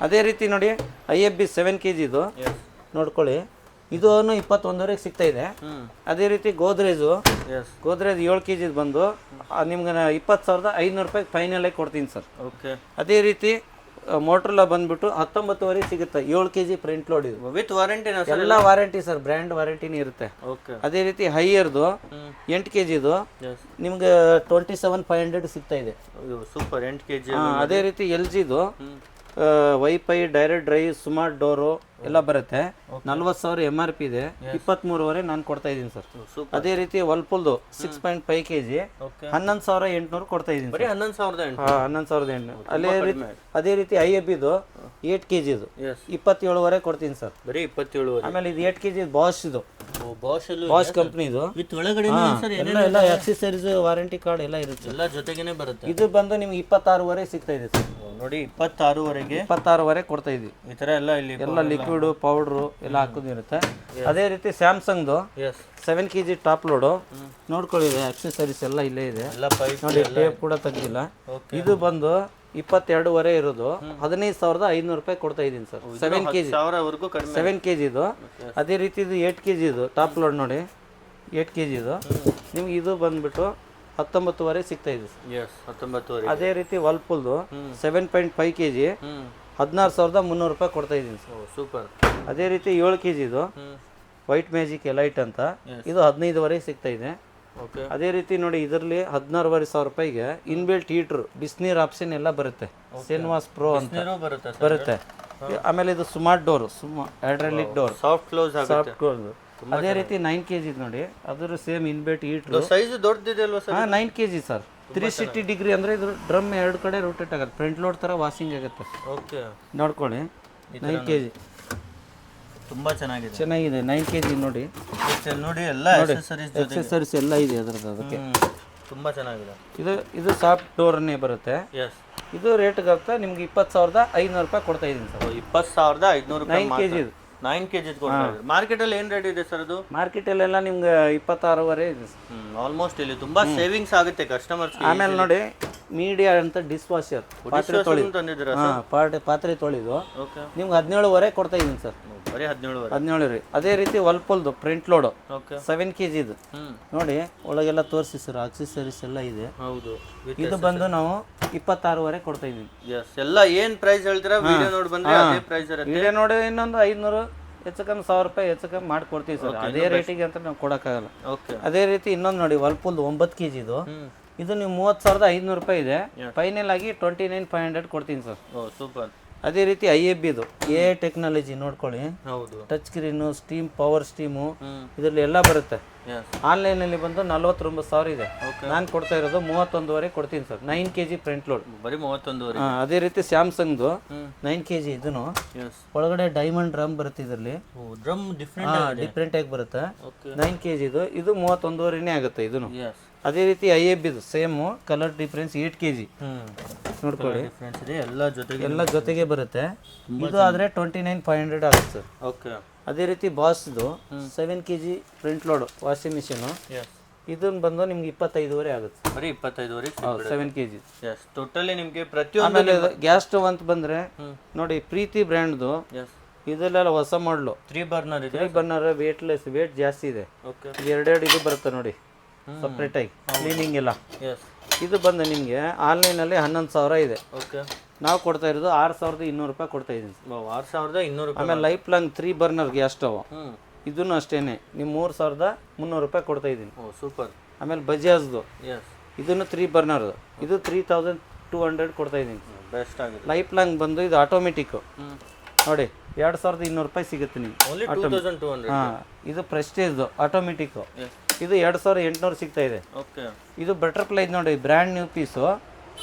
ಅದೇ ರೀತಿ ನೋಡಿ IFB 7 kgದು ನೋಡ್ಕೊಳ್ಳಿ, ಇದು 21,500 ಸಿಗ್ತಾ ಇದೆ. ಅದೇ ರೀತಿ ಗೋದ್ರೇಜ್ 7 kg ಬಂದು ನಿಮ್ಗೆ 20,500 ರೂಪಾಯಿ ಫೈನಲ್ ಆಗಿ ಕೊಡ್ತೀನಿ ಸರ್. ಅದೇ ರೀತಿ ಮೋಟ್ರಲ್ಲ ಬಂದ್ಬಿಟ್ಟು 19,500 ಸಿಗುತ್ತೆ. 7 kg ಪ್ರಿಂಟ್ ಲೋಡ್ ಇದು ವಿತ್ ವಾರಂಟಿ ಎಲ್ಲ ವಾರಂಟಿ ಸರ್, ಬ್ರ್ಯಾಂಡ್ ವಾರಂಟಿನೇ ಇರುತ್ತೆ. ಅದೇ ರೀತಿ ಹೈಯರ್ದು 8 kgದು ನಿಮ್ಗೆ 27,500 ಸಿಗ್ತಾ ಇದೆ. ಸೂಪರ್. 8 kg. ಅದೇ ರೀತಿ LGದು wifi, direct drive, smart door ಎಲ್ಲ ಬರುತ್ತೆ. 40,000 MRP ಇದೆ, 23,500 ನಾನು ಕೊಡ್ತಾ ಇದ್ದೀನಿ ಸರ್. ಅದೇ ರೀತಿ ವರ್ಲ್ಪೂಲ್ದು 6.5 kg 11,800 ಕೊಡ್ತಾ ಇದ್ದೀನಿ. 11,800. ಅದೇ ರೀತಿ IFBದು 8 kgದು 27,500 ಕೊಡ್ತೀನಿ ಸರ್. ಬರೀ 27. ಆಮೇಲೆ ಇದು 8 kg ಬಾಷ್ ಕಂಪ್ನಿದು ಎಲ್ಲ ಆಕ್ಸೆಸರೀಸ್, ವಾರಂಟಿ ಕಾರ್ಡ್ ಎಲ್ಲ ಇರುತ್ತೆ, ಎಲ್ಲ ಜೊತೆಗೇನೆ ಬರುತ್ತೆ. ಇದು ಬಂದು ನಿಮ್ಗೆ 26,500 ಸಿಗ್ತಾ ಇದೆ ಸರ್. ನೋಡಿ 26,500 ಕೊಡ್ತಾ ಇದೀವಿ. ಈ ತರ ಎಲ್ಲ ಇಲ್ಲಿ ಎಲ್ಲ ಲಿಕ್ವಿಡ್ ಪೌಡ್ರು ಎಲ್ಲ ಹಾಕೋದಿರುತ್ತೆ. ಅದೇ ರೀತಿ ಸ್ಯಾಮ್ಸಂಗ್ದು 7 kg ಟಾಪ್ ಲೋಡು ನೋಡ್ಕೊಳ್ಳಿ, ಆಕ್ಸೆಸರೀಸ್ ಎಲ್ಲ ಇಲ್ಲೇ ಇದೆ ನೋಡಿ, ಟೇಪ್ ಕೂಡ ತೆಗ್ದಿಲ್ಲ. ಇದು ಬಂದು 22,500 ಇರೋದು 15,500 ರೂಪಾಯಿ ಕೊಡ್ತಾ ಇದೀನಿ ಸರ್. 7 kg 7 kgದು. ಅದೇ ರೀತಿ ಇದು 8 kgದು ಟಾಪ್ ಲೋಡ್ ನೋಡಿ, 8 kgದು ನಿಮ್ಗೆ ಇದು ಬಂದ್ಬಿಟ್ಟು 19,500 ಸಿಗ್ತಾ ಇದೆ. ಅದೇ ರೀತಿ ವರ್ಲ್ಪೂಲ್ದು 7.5 kg 16,300 ರೂಪಾಯಿ ಕೊಡ್ತಾ ಇದೀನಿ ಸರ್. ಸೂಪರ್. ಅದೇ ರೀತಿ 7 kgದು ವೈಟ್ ಮ್ಯಾಜಿಕ್ ಎಲೈಟ್ ಅಂತ ಇದು 15,500 ಸಿಗ್ತಾ ಇದೆ. ಅದೇ ರೀತಿ ನೋಡಿ ಇದರಲ್ಲಿ 16,500 ರೂಪಾಯಿಗೆ ಇನ್ಬಿಲ್ಟ್ ಹೀಟ್ರು, ಬಿಸಿನೀರು ಆಪ್ಷನ್ ಎಲ್ಲ ಬರುತ್ತೆ. ಸೆನ್ವಾಸ್ ಪ್ರೋ ಅಂತ ಬರುತ್ತೆ. ಆಮೇಲೆ ಇದು smart door, hydraulic door, soft close. ಅದೇ ರೀತಿ 9 kg ನೋಡಿ, ಅದ್ರ ಸೇಮ್ ಇನ್ಬಿಲ್ಟ್ ಹೀಟ್ರು. ಸೈಜ್ ದೊಡ್ಡದಿದೆ ಅಲ್ವಾ ಸರ್? 9 kg sir. 360 ಡಿಗ್ರಿ ಅಂದ್ರೆ ಇದು ಡ್ರಮ್ 2 ಕಡೆ ರೊಟೇಟ್ ಆಗುತ್ತೆ, ಫ್ರಂಟ್ ಲೋಡ್ ತರ ವಾಷಿಂಗ್ ಆಗುತ್ತೆ. ನೋಡ್ಕೊಳ್ಳಿ 9 kg ತುಂಬಾ ಚೆನ್ನಾಗಿದೆ. 9 kg ನೋಡಿ ಎಲ್ಲ ಆಕ್ಸೆಸರೀಸ್ ಎಲ್ಲ ಇದೆ ಅದರದ್ದು. ಅದಕ್ಕೆ ತುಂಬಾ ಚೆನ್ನಾಗಿದೆ. ಇದು ಸಾಫ್ಟ್ ಡೋರ್ನೇ ಬರುತ್ತೆ. ಇದು ರೇಟ್ ನಿಮ್ಗೆ 20,500 ರೂಪಾಯಿ ಕೊಡ್ತಾ ಇದೀನಿ ಸರ್. 20,500 9 kg 9 kg ಕೊಡ್ತಾ ಇದ್ದೀರಾ. ಮಾರ್ಕೆಟ್ ಅಲ್ಲಿ ಏನ್ ರೇಟ್ ಇದೆ ಸರ್ ಅದು? ಮಾರ್ಕೆಟಲ್ಲೆಲ್ಲ ನಿಮ್ಗೆ 26ವರೆ ಇದೆ ಸರ್. ಆಲ್ಮೋಸ್ಟ್ ಇಲ್ಲಿ ತುಂಬಾ ಸೇವಿಂಗ್ಸ್ ಆಗುತ್ತೆ ಕಸ್ಟಮರ್ಸ್. ಆಮೇಲೆ ನೋಡಿ ಮೀಡಿಯಾ ಅಂತ ಡಿಶ್ ವಾಷರ್ ಪಾತ್ರೆ ತೊಳಿ ತಂದಿದ್ದೀರಾ? ಪಾತ್ರೆ ತೊಳಿದು ಓಕೆ, ನಿಮ್ಗೆ 17ವರೆ ಕೊಡ್ತಾ ಇದೀನಿ ಸರ್. ಬರೀ 17 17 ರೀ. ಅದೇ ರೀತಿ ವರ್ಲ್ಪೂಲ್ದು ಪ್ರಿಂಟ್ ಲೋಡು ಓಕೆ 7 kg ಇದು ನೋಡಿ ಒಳಗೆಲ್ಲ ತೋರಿಸಿ ಸರ್, ಆಕ್ಸೆಸರೀಸ್ ಎಲ್ಲ ಇದೆ. ಹೌದು. ಇದು ಬಂದು ನಾವು 26ವರೆ ಕೊಡ್ತಾ ಇದೀವಿ. ಎಸ್, ಎಲ್ಲ ಏನ್ ಪ್ರೈಸ್ ಹೇಳ್ತೀರಾ ವಿಡಿಯೋ ನೋಡಿ ಬಂದ್ರೆ ಅದೇ ಪ್ರೈಸ್ ಇರುತ್ತೆ. ವಿಡಿಯೋ ನೋಡಿ ಇನ್ನೊಂದು 500 ಹೆಚ್ಚು ಕಮ್ಮಿ 1000 ರೂಪಾಯಿ ಹೆಚ್ಚು ಕಮ್ಮಿ ಮಾಡ್ಕೊಡ್ತೀವಿ ಸರ್. ಅದೇ ರೇಟಿಗೆ ಅಂತ ನಾವು ಕೊಡೋಕ್ಕಾಗಲ್ಲ. ಓಕೆ, ಅದೇ ರೀತಿ ಇನ್ನೊಂದು ನೋಡಿ ವರ್ಲ್ಪೂಲ್ 9 kg ಇದು ನೀವು 30,500 ರೂಪಾಯಿ ಇದೆ. ಫೈನಲ್ ಆಗಿ 29,500 ಕೊಡ್ತೀನಿ ಸರ್. ಓ ಸೂಪರ್. ಅದೇ ರೀತಿ IFBದು ಎ ಟೆಕ್ನಾಲಜಿ ನೋಡ್ಕೊಳ್ಳಿ. ಹೌದು. Touch screen, steam, power steam ಇದರಲ್ಲಿ ಎಲ್ಲ ಬರುತ್ತೆ. ಆನ್ಲೈನಲ್ಲಿ ಬಂದು 49,000 ಇದೆ. ನಾನು ಕೊಡ್ತಾ ಇರೋದು 31ವರೆ ಕೊಡ್ತೀನಿ ಸರ್. 9 kg ಪ್ರಿಂಟ್ ಲೋಡ್ ಬರೀ 31. ಅದೇ ರೀತಿ ಸ್ಯಾಮ್ಸಂಗ್ದು 9 kg ಇದನ್ನು ಒಳಗಡೆ ಡೈಮಂಡ್ ಡ್ರಮ್ ಬರುತ್ತೆ. ಇದರಲ್ಲಿ ಡ್ರಮ್ ಡಿಫ್ರೆಂಟ್ ಆಗಿ ಬರುತ್ತೆ. 9 kg ಇದು 31ವರೆನೇ ಆಗುತ್ತೆ ಇದನ್ನು. ಅದೇ ರೀತಿ IFBದು ಸೇಮ್ ಕಲರ್ ಡಿಫ್ರೆನ್ಸ್ 8 kg ನೋಡ್ಕೊಳ್ಳಿ. ಎಲ್ಲ ಜೊತೆಗೆ ಬರುತ್ತೆ. ಇದು ಆದ್ರೆ 29,500 ಆಗುತ್ತೆ ಸರ್. ಓಕೆ. ಅದೇ ರೀತಿ ಬಾಸ್ದು 7 kg print load washing machine ಇದನ್ನ ಬಂದು ನಿಮ್ಗೆ 25ವರೆ ಆಗುತ್ತೆ. ಬರೀ 25ವರೆ 7 kg. ಟೋಟಲಿ ನಿಮ್ಗೆ ಪ್ರತಿಯೊಂದು. ಗ್ಯಾಸ್ ಸ್ಟವ್ ಅಂತ ಬಂದ್ರೆ ನೋಡಿ ಪ್ರೀತಿ ಬ್ರ್ಯಾಂಡ್ದು ಇದೆಲ್ಲ ಹೊಸ ಮಾಡಲು 3 ಬರ್ನರ್ ಇದೆ. 3 ಬರ್ನರ್ ವೇಟ್ಲೆಸ್, ವೇಟ್ ಜಾಸ್ತಿ ಇದೆ. ಇದು ಎರಡೆರಡು ಇದು ಬರುತ್ತೆ ನೋಡಿ ಸಪ್ರೇಟ್ ಆಗಿ ಕ್ಲೀನಿಂಗ್ ಎಲ್ಲ. ಇದು ಬಂದು ನಿಮಗೆ ಆನ್ಲೈನಲ್ಲಿ 11,000 ಇದೆ. ಓಕೆ, ನಾವು ಕೊಡ್ತಾ ಇರೋದು 6,200 ರೂಪಾಯಿ ಕೊಡ್ತಾ ಇದ್ದೀನಿ. 6,200 ರೂಪಾಯಿ. ಆಮೇಲೆ life long 3 burner gas stove ಇದನ್ನು ಅಷ್ಟೇನೆ ನೀವು 3,300 ರೂಪಾಯಿ ಕೊಡ್ತಾ ಇದ್ದೀನಿ. ಓ ಸೂಪರ್. ಆಮೇಲೆ ಬಜಾಜ್ದು ಇದನ್ನು 3 ಬರ್ನರ್ದು ಇದು 3,200 ಕೊಡ್ತಾ ಇದ್ದೀನಿ. ಬೆಸ್ಟ್ ಆಗಿದೆ. ಲೈಫ್ ಲಾಂಗ್ ಬಂದು ಇದು ಆಟೋಮೆಟಿಕ್ ನೋಡಿ 2,200 ರೂಪಾಯಿ ಸಿಗುತ್ತೆ ನಿಮ್ಗೆ. 2,200. ಹಾಂ, ಇದು ಪ್ರೆಸ್ಟೇಜ್ದು ಆಟೋಮೆಟಿಕ್ ಇದು 2,800 ಸಿಗ್ತಾ ಇದೆ. ಓಕೆ. ಇದು ಬಟರ್ಫ್ಲೈ ನೋಡಿ ಬ್ರ್ಯಾಂಡ್ ನ್ಯೂ ಪೀಸು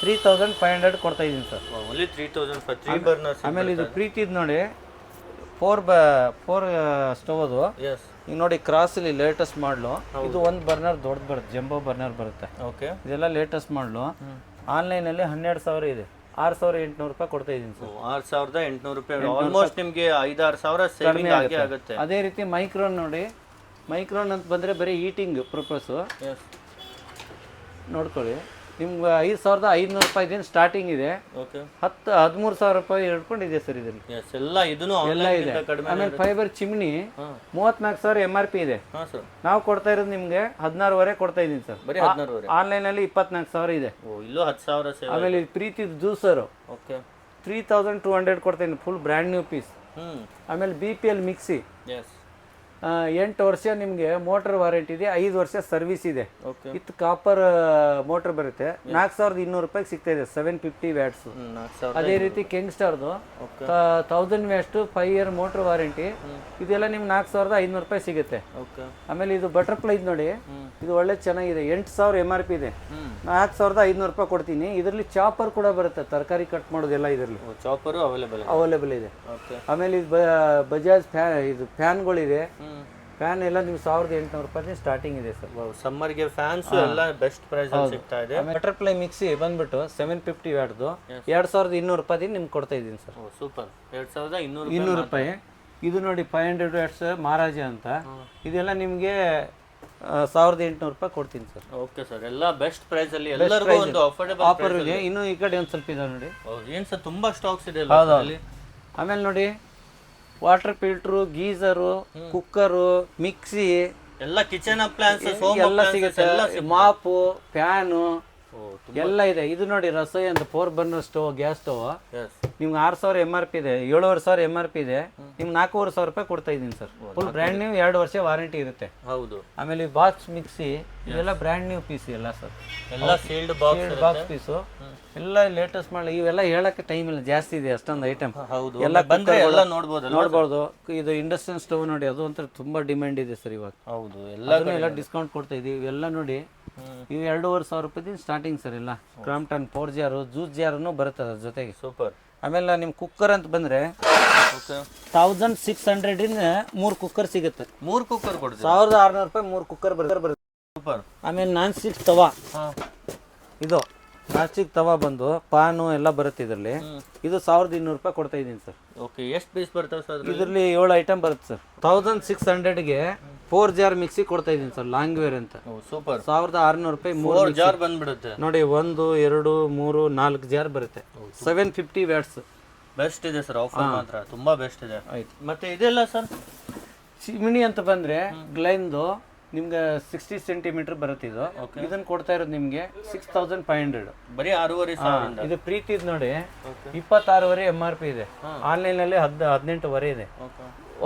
3,500 ಕೊಡ್ತಾ ಇದ್ದೀನಿ ಸರ್. Only 3,000 burners. ಆಮೇಲೆ ಇದು ಪ್ರೀತಿದ್ ನೋಡಿ 4 ಸ್ಟವ್ ಅದು. ಈಗ ನೋಡಿ ಕ್ರಾಸಲ್ಲಿ ಲೇಟೆಸ್ಟ್ ಮಾಡಲು ಇದು 1 ಬರ್ನರ್ ದೊಡ್ಡದು ಬರುತ್ತೆ, ಜಂಬೋ ಬರ್ನರ್ ಬರುತ್ತೆ. ಓಕೆ, ಇದೆಲ್ಲ ಲೇಟೆಸ್ಟ್ ಮಾಡಲು ಆನ್ಲೈನಲ್ಲಿ 12,000 ಇದೆ. 6,800 ರೂಪಾಯಿ ಕೊಡ್ತಾ ಇದ್ದೀನಿ ಸರ್. 6,800 ರೂಪಾಯಿ. ಆಲ್ಮೋಸ್ಟ್ ನಿಮಗೆ 5-6,000 ಸೇವಿಂಗ್ ಆಗುತ್ತೆ. ಅದೇ ರೀತಿ ಮೈಕ್ರೋನ್ ನೋಡಿ, ಮೈಕ್ರೋನ್ ಅಂತ ಬಂದರೆ ಬರೀ ಹೀಟಿಂಗ್ ಪರ್ಪಸ್ಸು ನೋಡ್ಕೊಳ್ಳಿ. ನಿಮ್ಗೆ 5,500 ರೂಪಾಯಿ ಇದೆ ಸ್ಟಾರ್ಟಿಂಗ್ ಇದೆ. ಓಕೆ, 13,000 ರೂಪಾಯಿ ಹಿಡ್ಕೊಂಡಿದೆ ಸರ್ ಇದರಲ್ಲಿ. ಎಲ್ಲ ಇದನ್ನು ಎಲ್ಲ ಇದೆ. ಆಮೇಲೆ ಫೈಬರ್ ಚಿಮ್ನಿ 34,000 MRP ಇದೆ. ನಾವು ಕೊಡ್ತಾ ಇರೋದು ನಿಮಗೆ 16ವರೆ ಕೊಡ್ತಾ ಇದ್ದೀನಿ ಸರ್. ಬರೀ 16ವರೆ. ಆನ್ಲೈನಲ್ಲಿ 24,000 ಇದೆ. ಇಲ್ಲೂ 10,000. ಆಮೇಲೆ ಪ್ರೀತಿ ಜ್ಯೂಸರು ಓಕೆ 3,200 ಕೊಡ್ತಾ ಇದ್ದೀನಿ, ಫುಲ್ ಬ್ರ್ಯಾಂಡ್ ನ್ಯೂ ಪೀಸ್. ಆಮೇಲೆ BPL ಮಿಕ್ಸಿ 8 ವರ್ಷ ನಿಮಗೆ ಮೋಟರ್ ವಾರಂಟಿ ಇದೆ, 5 ವರ್ಷ ಸರ್ವಿಸ್ ಇದೆ. ವಿತ್ ಕಾಪರ್ ಮೋಟರ್ ಬರುತ್ತೆ. 4,200 ರೂಪಾಯಿಗೆ ಸಿಗ್ತಾ ಇದೆ 750 ವ್ಯಾಟ್ಸ್. ಅದೇ ರೀತಿ ಕಿಂಗ್ಸ್ಟಾರ್ದು 1000 ವ್ಯಾಟ್ಸ್ 5 ಇಯರ್ ಮೋಟರ್ ವಾರಂಟಿ. ಇದೆಲ್ಲ ನಿಮ್ಗೆ 4,500 ರೂಪಾಯಿ ಸಿಗುತ್ತೆ. ಆಮೇಲೆ ಇದು ಬಟರ್ಫ್ಲೈ ನೋಡಿ, ಇದು ಒಳ್ಳೆ ಚೆನ್ನಾಗಿದೆ. 8,000 MRP ಇದೆ. 4,500 ರೂಪಾಯಿ ಕೊಡ್ತೀನಿ. ಇದರಲ್ಲಿ ಚಾಪರ್ ಕೂಡ ಬರುತ್ತೆ, ತರಕಾರಿ ಕಟ್ ಮಾಡೋದೆಲ್ಲ ಇದರಲ್ಲಿ ಚಾಪರ್ ಅವೈಲೇಬಲ್ ಇದೆ. ಆಮೇಲೆ ಇದು ಬಜಾಜ್ ಫ್ಯಾನ್ಗಳಿದೆ. ಫ್ಯಾನ್ ಎಲ್ಲ ನೀವು 1,800 ರೂಪಾಯಿ ಸ್ಟಾರ್ಟಿಂಗ್ ಇದೆ ಸರ್. ಸಮ್ಮರ್ಗೆ ಫ್ಯಾನ್ಸ್ ಎಲ್ಲ ಬೆಸ್ಟ್ ಪ್ರೈಸ್ ಅಲ್ಲಿ ಸಿಗ್ತಾ ಇದೆ. ಬಟರ್ಫ್ಲೈ ಮಿಕ್ಸಿ ಬಂದ್ಬಿಟ್ಟು 750 ವ್ಯಾಟ್ದು 2,200 ರೂಪಾಯಿ ನಿಮ್ಗೆ ಕೊಡ್ತಾ ಇದ್ದೀನಿ ಸರ್. ಸೂಪರ್. 2,200 ರೂಪಾಯಿ. ಇದು ನೋಡಿ 500 ವ್ಯಾಟ್ಸ್ ಮಹಾರಾಜ ಅಂತ, ಇದೆಲ್ಲ ನಿಮಗೆ 1,800 ರೂಪಾಯಿ ಕೊಡ್ತೀನಿ ಸರ್. ಓಕೆ ಸರ್, ಎಲ್ಲ ಬೆಸ್ಟ್ ಪ್ರೈಸ್ ಅಲ್ಲಿ ಎಲ್ಲರಿಗೂ ಒಂದು ಅಫೋರ್ಡಬಲ್ ಆಫರ್ ಇದೆ. ಇನ್ನು ಈ ಕಡೆ ಒಂದು ಸ್ವಲ್ಪ ಇದೆ ನೋಡಿ. ಏನು ಸರ್ ತುಂಬಾ ಸ್ಟಾಕ್ಸ್ ಇದೆ ಅಲ್ಲಿ. ಆಮೇಲೆ ನೋಡಿ water filter, geyser, cooker, mixie ಎಲ್ಲ ಕಿಚನ್ ಅಪ್ಲಯನ್ಸಸ್ ಎಲ್ಲ ಸಿಗುತ್ತೆ. ಮಾಪು, ಫ್ಯಾನು ಎಲ್ಲ ಇದೆ. ಇದು ನೋಡಿ ರಸೋಯಿ ಅಂತ 4 ಬರ್ನರ್ ಸ್ಟವ್ ಗ್ಯಾಸ್ ಸ್ಟವ್ ನಿಮ್ಗೆ 6,000 MRP ಇದೆ. 7,500 MRP ಇದೆ. ನಿಮ್ಗೆ 4,500 ರೂಪಾಯಿ ಕೊಡ್ತಾ ಇದ್ದೀನಿ ಸರ್. ಫುಲ್ ಬ್ರ್ಯಾಂಡ್ ನ್ಯೂ, 2 ವರ್ಷ ವಾರಂಟಿ ಇರುತ್ತೆ. ಹೌದು. ಆಮೇಲೆ ಬಾಕ್ಸ್ ಮಿಕ್ಸಿ ಇದೆಲ್ಲ ಬ್ರ್ಯಾಂಡ್ ನ್ಯೂ ಪೀಸ್ ಎಲ್ಲ ಸರ್. ಎಲ್ಲ ಸೀಲ್ಡ್ ಬಾಕ್ಸ್ ಪೀಸು ಎಲ್ಲ ಲೇಟೆಸ್ಟ್ ಮಾಡಲಿ. ಇವೆಲ್ಲ ಹೇಳಕ್ಕೆ ಟೈಮ್ ಇಲ್ಲ, ಜಾಸ್ತಿ ಇದೆ ಅಷ್ಟೊಂದು ಐಟಮ್. ಎಲ್ಲ ಬಂದ್ರೆ ಎಲ್ಲ ನೋಡ್ಬೋದು. ಇದು ಇಂಡಸ್ಟ್ರಿಯಲ್ ಸ್ಟವ್ ನೋಡಿ, ಅದು ಅಂತ ತುಂಬಾ ಡಿಮ್ಯಾಂಡ್ ಇದೆ ಸರ್ ಇವಾಗ. ಹೌದು, ಎಲ್ಲ ಡಿಸ್ಕೌಂಟ್ ಕೊಡ್ತಾ ಇದೀವಿ. ಇವೆಲ್ಲ ನೋಡಿ ಇವು 2,500 ರೂಪಾಯಿ ಸ್ಟಾರ್ಟಿಂಗ್ ಸರ್. ಇಲ್ಲ ಕ್ರಾಂಪ್ಟನ್ 4 ಜಾರು, ಜ್ಯೂಸ್ ಜಾರನ್ನು ಬರುತ್ತೆ ಅದ್ರ ಜೊತೆಗೆ. ಸೂಪರ್. ಆಮೇಲೆ ನಿಮ್ಮ ಕುಕ್ಕರ್ ಅಂತ ಬಂದ್ರೆ 1,600 ಇಂದ 3 ಕುಕ್ಕರ್ ಸಿಗುತ್ತೆ. 3 ಕುಕ್ಕರ್ ಕೊಡ್ತೀವಿ. 1,600 ರೂಪಾಯಿ 3 ಕುಕ್ಕರ್ ಬರುತ್ತೆ. ಸೂಪರ್. ಆಮೇಲೆ ನಾನ್ ಸ್ಟಿಕ್ ತವಾ ಇದು ಪ್ಲಾಸ್ಟಿಕ್ ತವಾ ಬಂದು ಪಾನು ಎಲ್ಲ ಬರುತ್ತೆ ಇದರಲ್ಲಿ. ಇದು 1200 ರೂಪಾಯಿ ಕೊಡ್ತಾ ಇದ್ದೀನಿ ಸರ್. ಓಕೆ, ಎಷ್ಟು ಪೀಸ್ ಬರ್ತವೆ ಸರ್? ಇದರಲ್ಲಿ 7 ಐಟಮ್ ಬರುತ್ತೆ ಸರ್. 1600ಗೆ 4 ಜಾರ್ ಮಿಕ್ಸಿ ಕೊಡ್ತಾ ಇದ್ದೀನಿ ಸರ್, ಲಾಂಗ್ ವೇರ್ ಅಂತ. ಸೂಪರ್. 1600 ರೂಪಾಯಿ 4 ಜಾರ್ ಬಂದ್ಬಿಡುತ್ತೆ ನೋಡಿ. 1 2 3 4 ಜಾರ್ ಬರುತ್ತೆ. 750 ವ್ಯಾಟ್ಸ್. ಬೆಸ್ಟ್ ಇದೆ ಸರ್, ಆಫರ್ ಮಾತ್ರ ತುಂಬಾ ಬೆಸ್ಟ್ ಇದೆ. ಆಯ್ತು, ಮತ್ತೆ ಇದೆಲ್ಲ ಸರ್ ಚಿಮಿನಿ ಅಂತ ಬಂದ್ರೆ ಗ್ಲೈನ್ದು ನಿಮ್ಗೆ 60 ಸೆಂಟಿಮೀಟರ್ ಬರುತ್ತೆ ಇದು. ಇದನ್ನ ಕೊಡ್ತಾ ಇರೋದು ನಿಮ್ಗೆ 6500. ಬರೀ 6,500. ಇದು ಪ್ರೀತಿದ್ ನೋಡಿ 26.5 MRP ಇದೆ. ಆನ್ಲೈನ್ ಅಲ್ಲಿ 18.5 ಇದೆ.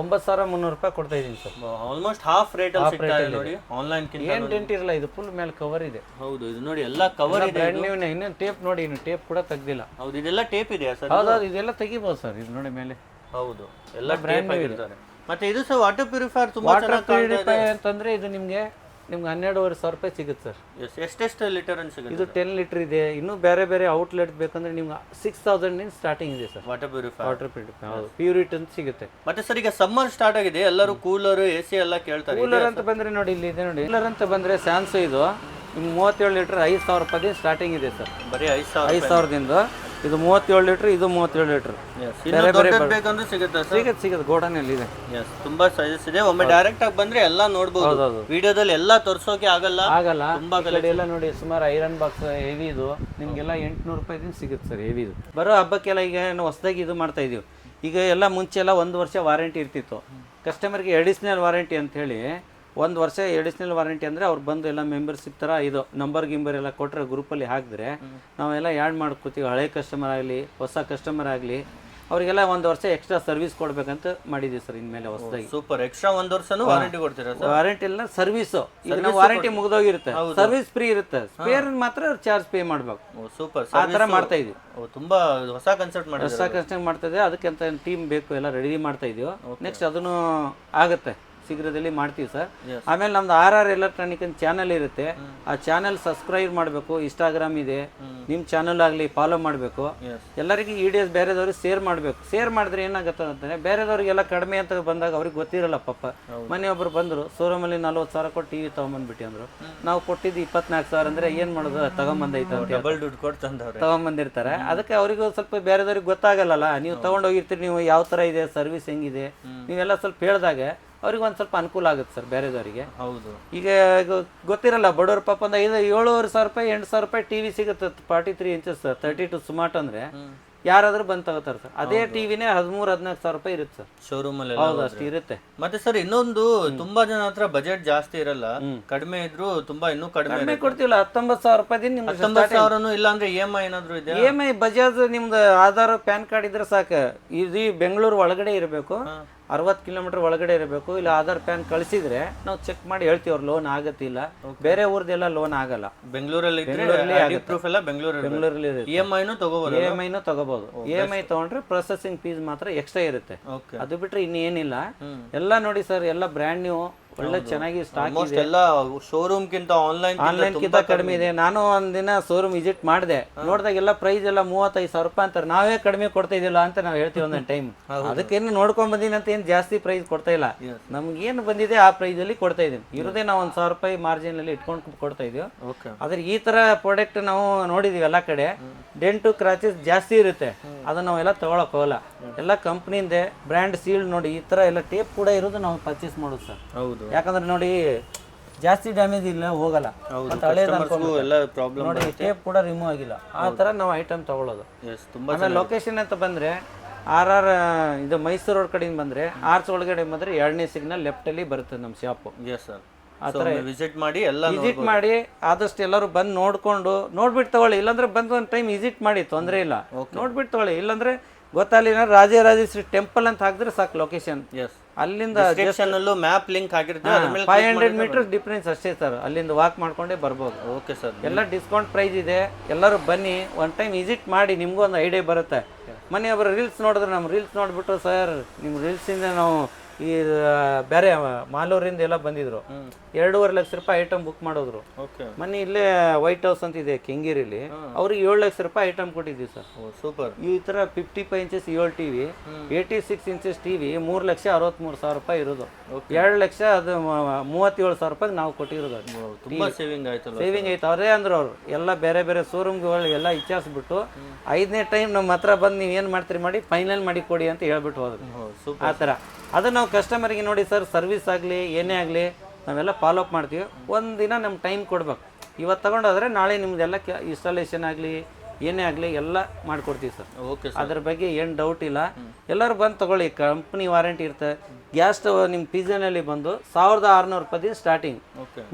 9300 ರೂಪಾಯಿ ಕೊಡ್ತಾ ಇದೀನಿ ಸರ್. ಆಲ್ಮೋಸ್ಟ್ ಹಾಫ್ ರೇಟ್ ಅಲ್ಲಿ ಸಿಗ್ತಾ ಇದೆ ನೋಡಿ. ಆನ್ಲೈನ್ ಕಿಂತ ಏನ್ ಡೆಂಟ್ ಇರಲ್ಲ, ಇದು ಫುಲ್ ಮೇಲೆ ಕವರ್ ಇದೆ. ಹೌದು, ಇದು ನೋಡಿ ಎಲ್ಲ ಕವರ್ ಇದೆ. Brand new. ಇನ್ನು ಟೇಪ್ ನೋಡಿ, ಇನ್ನು ಟೇಪ್ ಕೂಡ ತೆಗ್ದಿಲ್ಲ. ಹೌದು, ಇದೆಲ್ಲ ಟೇಪ್ ಇದೆಯಾ ಸರ್? ಹೌದೌದು, ಇದೆಲ್ಲ ತೆಗಿಬಹುದು ಸರ್. ಇದು ನೋಡಿ ಮೇಲೆ. ಹೌದು, ಎಲ್ಲ ಬ್ರ್ಯಾಂಡ್ ಆಗಿರ್ತಾರೆ. ಮತ್ತೆ ಇದು ಸರ್ ವಾಟರ್ ಪ್ಯೂರಿಫೈಯರ್ ತುಂಬಾ ಚೆನ್ನಾಗಿ ಪ್ಯೂರಿಫೈಯರ್ ಅಂತಂದ್ರೆ ಇದು ನಿಮ್ಗೆ 12,500 ರೂಪಾಯಿ ಸಿಗುತ್ತೆ ಸರ್. ಎಷ್ಟೆಷ್ಟು ಲೀಟರ್ ಅಂತ ಸಿಗುತ್ತೆ? ಇದು 10 ಲೀಟರ್ ಇದೆ. ಇನ್ನೂ ಬೇರೆ ಬೇರೆ ಔಟ್ಲೆಟ್ ಬೇಕಂದ್ರೆ ನಿಮ್ಗೆ 6000 ಸ್ಟಾರ್ಟಿಂಗ್ ಇದೆ ಸರ್. Water purifier. ಹೌದು, ಪ್ಯೂರಿಟಿ ಅಂತ ಸಿಗುತ್ತೆ. ಮತ್ತೆ ಸರ್ ಈಗ ಸಮ್ಮರ್ ಸ್ಟಾರ್ಟ್ ಆಗಿದೆ, ಎಲ್ಲರೂ ಕೂಲರ್ AC ಎಲ್ಲ ಕೇಳ್ತಾರೆ. ಕೂಲರ್ ಅಂತ ಬಂದ್ರೆ ನೋಡಿ, ಇಲ್ಲಿ ಇದೆ ನೋಡಿ. ಕೂಲರ್ ಅಂತ ಬಂದ್ರೆ ಸ್ಯಾನ್ಸೋ ಇದು ನಿಮ್ಗೆ 37 ಲೀಟರ್ 5,000 ರೂಪಾಯಿ ಸ್ಟಾರ್ಟಿಂಗ್ ಇದೆ ಸರ್. ಬರೀ 5,000ದಿಂದ ಇದು 37 ಲೀಟರ್, ಇದು 37 ಲೀಟರ್. ಬೇಕಂದ್ರೆ ಸಿಗುತ್ತೆ ಸರ್? ಸಿಗುತ್ತೆ ಗೋಡನಲ್ಲಿ ಇದೆ. ತುಂಬಾ ಸೈಜಸ್ ಇದೆ. ಒಮ್ಮೆ ಡೈರೆಕ್ಟ್ ಆಗಿ ಬಂದ್ರೆ ಎಲ್ಲ ನೋಡಬಹುದು. ವಿಡಿಯೋದಲ್ಲಿ ಎಲ್ಲ ತೋರ್ಸೋಕೆ ಆಗಲ್ಲ. ತುಂಬಾ ಕಡೆ ಎಲ್ಲ ನೋಡಿ. ಸುಮಾರು ಐರನ್ ಬಾಕ್ಸ್ ಹೆವಿ ಇದು ನಿಮ್ಗೆಲ್ಲ 800 ರೂಪಾಯಿ ಸಿಗುತ್ತೆ ಸರ್. ಹೆವಿ ಇದು ಬರೋ ಹಬ್ಬಕ್ಕೆಲ್ಲ ಈಗ ಹೊಸದಾಗಿ ಇದು ಮಾಡ್ತಾ ಇದೀವಿ. ಈಗ ಎಲ್ಲ ಮುಂಚೆ ಎಲ್ಲ 1 ವರ್ಷ ವಾರಂಟಿ ಇರ್ತಿತ್ತು. ಕಸ್ಟಮರ್ಗೆ ಅಡಿಷನಲ್ ವಾರಂಟಿ ಅಂತ ಹೇಳಿ 1 ವರ್ಷ ಅಡಿಷನಲ್ ವಾರಂಟಿ ಅಂದರೆ ಅವ್ರು ಬಂದು ಎಲ್ಲ ಮೆಂಬರ್ಶಿಪ್ ಥರ ಇದು ನಂಬರ್ ಗಿಂಬರ್ ಎಲ್ಲ ಕೊಟ್ಟರೆ ಗ್ರೂಪಲ್ಲಿ ಹಾಕಿದ್ರೆ ನಾವೆಲ್ಲ ಆ್ಯಡ್ ಮಾಡ್ಕೋತೀವಿ. ಹಳೆ ಕಸ್ಟಮರ್ ಆಗಲಿ ಹೊಸ ಕಸ್ಟಮರ್ ಆಗಲಿ ಅವರಿಗೆಲ್ಲ 1 ವರ್ಷ ಎಕ್ಸ್ಟ್ರಾ ಸರ್ವಿಸ್ ಕೊಡ್ಬೇಕಂತ ಮಾಡಿದ್ದೀವಿ ಸರ್. ಇನ್ಮೇಲೆ ಹೊಸದಾಗಿ ಸೂಪರ್ ಎಕ್ಸ್ಟ್ರಾ 1 ವರ್ಷನೂ ವಾರಂಟಿ ಕೊಡ್ತೀರಾ ಸರ್? ವಾರಂಟಿ ಇಲ್ಲ, ಸರ್ವಿಸು. ಈಗ ವಾರಂಟಿ ಮುಗಿದೋಗಿರುತ್ತೆ, ಸರ್ವಿಸ್ ಫ್ರೀ ಇರುತ್ತೆ. ಸ್ಪೇರ್ ಮಾತ್ರ ಚಾರ್ಜ್ ಪೇ ಮಾಡಬೇಕು. ಸೂಪರ್, ಆ ಥರ ಮಾಡ್ತಾ ಇದೀವಿ. ತುಂಬಾ ಹೊಸ ಕಾನ್ಸೆಪ್ಟ್ ಮಾಡ್ತಾ ಇದೆ. ಅದಕ್ಕೆಂತ ಟೀಮ್ ಬೇಕು, ಎಲ್ಲ ರೆಡಿ ಮಾಡ್ತಾ ಇದೀವಿ. ನೆಕ್ಸ್ಟ್ ಅದನ್ನು ಆಗುತ್ತೆ, ಶೀಘ್ರದಲ್ಲಿ ಮಾಡ್ತೀವಿ ಸರ್. ಆಮೇಲೆ ನಮ್ದು RR ಎಲೆಕ್ಟ್ರಾನಿಕ್ ಅಂತ ಚಾನಲ್ ಇರುತ್ತೆ. ಆ ಚಾನಲ್ ಸಬ್ಸ್ಕ್ರೈಬ್ ಮಾಡಬೇಕು. ಇನ್ಸ್ಟಾಗ್ರಾಮ್ ಇದೆ, ನಿಮ್ಮ ಚಾನಲ್ ಆಗಲಿ ಫಾಲೋ ಮಾಡಬೇಕು. ಎಲ್ಲರಿಗೂ EDS ಬೇರೆದವ್ರಿಗೆ ಶೇರ್ ಮಾಡಬೇಕು. ಶೇರ್ ಮಾಡಿದ್ರೆ ಏನಾಗುತ್ತೆ ಅಂತಂದರೆ ಬೇರೆದವ್ರಿಗೆಲ್ಲ ಕಡಿಮೆ ಅಂತ ಬಂದಾಗ ಅವ್ರಿಗೆ ಗೊತ್ತಿರಲ್ಲ ಪಾಪ. ಮನೆಯೊಬ್ಬರು ಬಂದರು, ಶೋರೂಮಲ್ಲಿ 40,000 ಕೊಟ್ಟು TV ತೊಗೊಂಬಂದ್ಬಿಟ್ಟು ಅಂದರು. ನಾವು ಕೊಟ್ಟಿದ್ದು 24,000 ಅಂದರೆ ಏನು ಮಾಡೋದು, ತಗೊಂಬಂದೈತೆ ಅಂತ ಡಬಲ್ ದುಡ್ಡು ಕೊಟ್ಟು ತಗೊಂಬಂದಿರ್ತಾರೆ. ಅದಕ್ಕೆ ಅವರಿಗೂ ಸ್ವಲ್ಪ ಬೇರೆದವ್ರಿಗೆ ಗೊತ್ತಾಗಲ್ಲ. ನೀವು ತೊಗೊಂಡೋಗಿರ್ತೀರಿ, ನೀವು ಯಾವ ಥರ ಇದೆ, ಸರ್ವಿಸ್ ಹೆಂಗಿದೆ, ನೀವೆಲ್ಲ ಸ್ವಲ್ಪ ಹೇಳಿದಾಗ ಅವ್ರಿಗೆ ಒಂದು ಸ್ವಲ್ಪ ಅನುಕೂಲ ಆಗುತ್ತೆ ಸರ್ ಬೇರೆದವರಿಗೆ. ಹೌದು, ಈಗ ಗೊತ್ತಿರಲ್ಲ ಬಡವ್ರ ಪಾಪ ಒಂದು 7,500 ರೂಪಾಯಿ 8,000 ರೂಪಾಯಿ TV ಸಿಗುತ್ತೆ. 43 ಇಂಚಸ್ 32 ಸ್ಮಾರ್ಟ್ ಅಂದರೆ ಯಾರಾದ್ರೂ ಬಂದು ತಗೋತಾರೆ ಸರ್. ಅದೇ ಟಿವಿನೇ 13,000-14,000 ರೂಪಾಯಿ ಇರುತ್ತೆ ಸರ್ ಶೋರೂಮ್ ಅಲ್ಲಿ. ಹೌದು, ಅಷ್ಟು ಇರುತ್ತೆ. ಮತ್ತೆ ಸರ್ ಇನ್ನೊಂದು ತುಂಬಾ ಜನ ಹತ್ರ ಬಜೆಟ್ ಜಾಸ್ತಿ ಇರಲ್ಲ, ಕಡಿಮೆ ಇದ್ರು ತುಂಬಾ ಇನ್ನೂ ಕಡಿಮೆ ಕೊಡ್ತೀವಲ್ಲ. 19,000 ರೂಪಾಯಿ ನಿಮ್ಗೆ 19,000 ಇಲ್ಲ ಅಂದ್ರೆ EMI ಏನಾದ್ರು ಇದೆ? EMI ಬಜಾಜ್ ನಿಮ್ದು ಆಧಾರ್ ಪ್ಯಾನ್ ಕಾರ್ಡ್ ಇದ್ರೆ ಸಾಕು. ಇದು ಬೆಂಗಳೂರು ಒಳಗಡೆ ಇರಬೇಕು, 60 ಕಿಲೋಮೀಟರ್ ಒಳಗಡೆ ಇರಬೇಕು. ಇಲ್ಲ ಆಧಾರ್ ಪ್ಯಾನ್ ಕಳಿಸಿದ್ರೆ ನಾವು ಚೆಕ್ ಮಾಡಿ ಹೇಳ್ತೀವಿ ಅವ್ರು ಲೋನ್ ಆಗತ್ತಿಲ್ಲ. ಬೇರೆ ಊರ್ದೆಲ್ಲ ಲೋನ್ ಆಗಲ್ಲ. ಬೆಂಗಳೂರಲ್ಲಿ ಪ್ರೂಫ್ ಎಲ್ಲ ಬೆಂಗಳೂರಲ್ಲಿ EMI ತಗೋಬಹುದು. EMI ತಗೋಬಹುದು. EMI ತಗೊಂಡ್ರೆ ಪ್ರೊಸೆಸಿಂಗ್ ಫೀಸ್ ಮಾತ್ರ ಎಕ್ಸ್ಟ್ರಾ ಇರುತ್ತೆ. ಅದು ಬಿಟ್ರೆ ಇನ್ನೇನಿಲ್ಲ. ಎಲ್ಲ ನೋಡಿ ಸರ್, ಎಲ್ಲ ಬ್ರ್ಯಾಂಡ್ ನ್ಯೂ, ಒಳ್ಳೆ ಚೆನ್ನಾಗಿ ಸ್ಟಾಕ್ ಇದೆ. ಎಲ್ಲ ಶೋರೂಮ್ ಕಿಂತ ಆನ್ಲೈನ್ ಕಿಂತ ಕಡಿಮೆ ಇದೆ. ನಾನು ಒಂದಿನ ಶೋರೂಮ್ ವಿಸಿಟ್ ಮಾಡಿದೆ, ನೋಡಿದಾಗ ಎಲ್ಲ ಪ್ರೈಸ್ ಎಲ್ಲ 35,000 ರೂಪಾಯಿ ಅಂತಾರೆ. ನಾವೇ ಕಡಿಮೆ ಕೊಡ್ತಾ ಇದಿಲ್ಲ ಅಂತ ನಾವು ಹೇಳ್ತೀವಿ ಒಂದೊಂದು ಟೈಮ್. ಅದಕ್ಕೇನು ನೋಡ್ಕೊಂಡ್ ಬಂದಿನಿ ಅಂತ ಏನು ಜಾಸ್ತಿ ಪ್ರೈಸ್ ಕೊಡ್ತಾ ಇಲ್ಲ. ನಮ್ಗೇನು ಬಂದಿದೆ ಆ ಪ್ರೈಸ್ ಅಲ್ಲಿ ಕೊಡ್ತಾ ಇದೀವಿ. ಇರೋದೇ ನಾವು 1,000 ರೂಪಾಯಿ ಮಾರ್ಜಿನ್ ಅಲ್ಲಿ ಇಟ್ಕೊಂಡು ಕೊಡ್ತಾ ಇದೀವಿ. ಆದ್ರೆ ಈ ತರ ಪ್ರಾಡಕ್ಟ್ ನಾವು ನೋಡಿದೀವಿ ಎಲ್ಲ ಕಡೆ, ಡೆಂಟು ಕ್ರಾಚಸ್ ಜಾಸ್ತಿ ಇರುತ್ತೆ. ಅದನ್ನ ನಾವೆಲ್ಲ ತಗೊಳಕ್ ಹೋಗಲ್ಲ. ಎಲ್ಲ ಕಂಪ್ನಿಯಿಂದ ಬ್ರ್ಯಾಂಡ್ ಸೀಲ್ಡ್ ನೋಡಿ, ಈ ತರ ಎಲ್ಲ ಟೇಪ್ ಕೂಡ ಇರೋದು ನಾವು ಪರ್ಚೇಸ್ ಮಾಡೋದು ಸರ್. ಹೌದು, ಯಾಕಂದ್ರೆ ನೋಡಿ ಜಾಸ್ತಿ ಡ್ಯಾಮೇಜ್ ಇಲ್ಲ, ಹೋಗಲ್ಲ. ನೋಡಿ ಟೇಪ್ ಕೂಡ ರಿಮೂವ್ ಆಗಿಲ್ಲ. ಆ ತರ ನಾವು ಐಟಮ್ ತಗೊಳ್ಳೋದು. ಆಮೇಲೆ ಲೊಕೇಶನ್ ಅಂತ ಬಂದ್ರೆ RR ಇದು ಮೈಸೂರು ರೋಡ್ ಕಡೆಯಿಂದ ಬಂದ್ರೆ ಆರ್ಚ್ ಒಳಗಡೆ ಬಂದ್ರೆ 2ನೇ ಸಿಗ್ನಲ್ ಲೆಫ್ಟ್ ಅಲ್ಲಿ ಬರುತ್ತೆ ನಮ್ಮ ಶಾಪ್. ವಿಸಿಟ್ ಮಾಡಿ ಆದಷ್ಟು ಎಲ್ಲರೂ ಬಂದು ನೋಡ್ಬಿಟ್ಟು ತಗೊಳ್ಳಿ. ಇಲ್ಲಾಂದ್ರೆ ಬಂದು ಒಂದು ಟೈಮ್ ವಿಸಿಟ್ ಮಾಡಿ, ತೊಂದರೆ ಇಲ್ಲ. ನೋಡ್ಬಿಟ್ಟು ತಗೊಳ್ಳಿ. ಇಲ್ಲಾಂದ್ರೆ ಗೊತ್ತಾಗಲಿಲ್ಲ ರಾಜರಾಜೇಶ್ವರಿ ಟೆಂಪಲ್ ಅಂತ ಹಾಕಿದ್ರೆ ಸಾಕು ಲೊಕೇಶನ್. ಅಲ್ಲಿಂದ ಮ್ಯಾಪ್ ಲಿಂಕ್ ಆಗಿರುತ್ತೆ. 500 ಮೀಟರ್ ಡಿಫ್ರೆನ್ಸ್ ಅಷ್ಟೇ ಸರ್. ಅಲ್ಲಿಂದ ವಾಕ್ ಮಾಡ್ಕೊಂಡೇ ಬರ್ಬೋದು. ಓಕೆ ಸರ್, ಎಲ್ಲ ಡಿಸ್ಕೌಂಟ್ ಪ್ರೈಸ್ ಇದೆ. ಎಲ್ಲರೂ ಬನ್ನಿ, ಒನ್ ಟೈಮ್ ವಿಸಿಟ್ ಮಾಡಿ, ನಿಮ್ಗೂ ಒಂದು ಐಡಿಯಾ ಬರುತ್ತೆ. ಮನೆಯೊಬ್ಬರು ರೀಲ್ಸ್ ನೋಡಿದ್ರೆ ನಮ್ಮ ರೀಲ್ಸ್ ನೋಡ್ಬಿಟ್ಟು ಸರ್ ನಿಮ್ಮ ರೀಲ್ಸಿಂದ ನಾವು ಈ ಬೇರೆ ಮಾಲೂರಿಂದ ಎಲ್ಲ ಬಂದಿದ್ರು 2.5 ಲಕ್ಷ ರೂಪಾಯಿ ಐಟಮ್ ಬುಕ್ ಮಾಡಿದ್ರು. ಮೊನ್ನೆ ಇಲ್ಲೇ ವೈಟ್ ಹೌಸ್ ಅಂತ ಇದೆ ಕೆಂಗೇರಿಲಿ, ಅವ್ರಿಗೆ 7 ಲಕ್ಷ ರೂಪಾಯಿ ಐಟಮ್ ಕೊಟ್ಟಿದ್ವಿ ಸರ್. ಸೂಪರ್. ಈ ತರ 55 ಇಂಚಸ್ 7 ಟಿವಿ, 86 ಇಂಚಸ್ ಟಿವಿ 3,63,000 ರೂಪಾಯಿ ಇರೋದು. 2 ಲಕ್ಷ ಅದು 37,000 ರೂಪಾಯಿ ನಾವು ಕೊಟ್ಟಿರೋದು. ತುಂಬಾ ಸೇವಿಂಗ್ ಆಯ್ತಲ್ಲ. ಸೇವಿಂಗ್ ಐತೆ. ಅವರೇ ಅಂದ್ರೆ ಅವ್ರು ಎಲ್ಲ ಬೇರೆ ಬೇರೆ ಶೋರೂಮ್ಗಳು ಎಲ್ಲ ವಿಚಾರಿಸ್ಬಿಟ್ಟು 5ನೇ ಟೈಮ್ ನಮ್ಮ ಹತ್ರ ಬಂದು ನೀವು ಏನು ಮಾಡ್ತೀರಿ ಮಾಡಿ ಫೈನಲ್ ಮಾಡಿ ಕೊಡಿ ಅಂತ ಹೇಳ್ಬಿಟ್ಟು ಹೋದ್ರು. ಆ ಥರ ಅದು ನಾವು ಕಸ್ಟಮರ್ಗೆ ನೋಡಿ ಸರ್, ಸರ್ವಿಸ್ ಆಗಲಿ ಏನೇ ಆಗಲಿ ನಾವೆಲ್ಲ ಫಾಲೋ ಅಪ್ ಮಾಡ್ತೀವಿ. ಒಂದಿನ ನಮ್ಮ ಟೈಮ್ ಕೊಡ್ಬೇಕು. ಇವತ್ತು ತಗೊಂಡೋದ್ರೆ ನಾಳೆ ನಿಮ್ದೆಲ್ಲ ಇನ್ಸ್ಟಾಲೇಷನ್ ಆಗಲಿ ಏನೇ ಆಗಲಿ ಎಲ್ಲ ಮಾಡಿಕೊಡ್ತೀವಿ ಸರ್. ಓಕೆ, ಅದ್ರ ಬಗ್ಗೆ ಏನು ಡೌಟ್ ಇಲ್ಲ. ಎಲ್ಲರೂ ಬಂದು ತೊಗೊಳ್ಳಿ, ಕಂಪ್ನಿ ವಾರಂಟಿ ಇರುತ್ತೆ. ಗ್ಯಾಸ್ ಸ್ಟವ್ ನಿಮ್ಮ ಪಿಜ್ಜಾನಲ್ಲಿ ಬಂದು 1,600 ರೂಪಾಯಿ ಸ್ಟಾರ್ಟಿಂಗ್.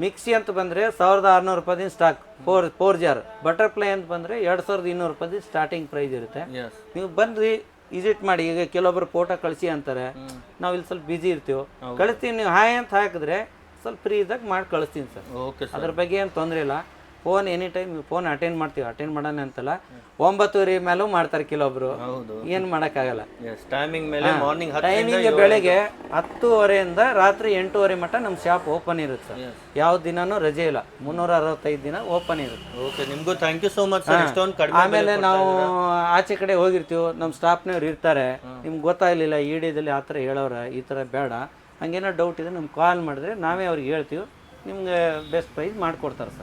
ಮಿಕ್ಸಿ ಅಂತ ಬಂದರೆ 1,600 ರೂಪಾಯಿ ಸ್ಟಾಕ್ 4 ಜಾರ್. ಬಟರ್ಫ್ಲೈ ಅಂತ ಬಂದರೆ 2,200 ರೂಪಾಯಿ ಸ್ಟಾರ್ಟಿಂಗ್ ಪ್ರೈಸ್ ಇರುತ್ತೆ. ನೀವು ಬಂದ್ರಿ ವಿಸಿಟ್ ಮಾಡಿ. ಈಗ ಕೆಲವೊಬ್ರು ಫೋಟೋ ಕಳಿಸಿ ಅಂತಾರೆ, ನಾವು ಇಲ್ಲಿ ಸ್ವಲ್ಪ ಬಿಜಿ ಇರ್ತೀವಿ, ಕಳಿಸ್ತೀವಿ. ನೀವು ಹಾಯ್ ಅಂತ ಹಾಕಿದ್ರೆ ಸ್ವಲ್ಪ ಫ್ರೀ ಇದ್ದಾಗ ಮಾಡಿ ಕಳಿಸ್ತೀನಿ ಸರ್. ಓಕೆ, ಅದ್ರ ಬಗ್ಗೆ ಏನು ತೊಂದರೆ ಇಲ್ಲ. Phone any time phone attend ಮಾಡ್ತೀವಿ. ಅಟೆಂಡ್ ಮಾಡೋಣ ಅಂತಲ್ಲ, 9:30 ಮೇಲೂ ಮಾಡ್ತಾರೆ ಕೆಲವೊಬ್ರು, ಏನು ಮಾಡೋಕ್ಕಾಗಲ್ಲ. ಟೈಮಿಂಗ್ ಮೇಲೆ ಮಾರ್ನಿಂಗ್ ಟೈಮಿಂಗ್ ಬೆಳಗ್ಗೆ 10:30 ರಾತ್ರಿ 8:30 ಮಟ್ಟ ನಮ್ಮ ಶಾಪ್ ಓಪನ್ ಇರುತ್ತೆ ಸರ್. ಯಾವ ದಿನಾನೂ ರಜೆ ಇಲ್ಲ, 365 ದಿನ ಓಪನ್ ಇರುತ್ತೆ. ಓಕೆ, ನಿಮಗೂ thank you so much sir. ಇಷ್ಟೊಂದು ಕಡಿಮೆ. ಆಮೇಲೆ ನಾವು ಆಚೆ ಕಡೆ ಹೋಗಿರ್ತೀವಿ, ನಮ್ಮ ಸ್ಟಾಫ್ನವ್ರು ಇರ್ತಾರೆ, ನಿಮ್ಗೆ ಗೊತ್ತಾಗಲಿಲ್ಲ ಈಡಿಯಲ್ಲಿ ಆ ಥರ ಹೇಳೋರ, ಈ ಥರ ಬೇಡ, ಹಂಗೇನೋ ಡೌಟ್ ಇದೆ ನಮ್ಗೆ ಕಾಲ್ ಮಾಡಿದ್ರೆ ನಾವೇ ಅವ್ರಿಗೆ ಹೇಳ್ತೀವಿ, ನಿಮ್ಗೆ ಬೆಸ್ಟ್ ಪ್ರೈಸ್ ಮಾಡಿಕೊಡ್ತಾರೆ ಸರ್.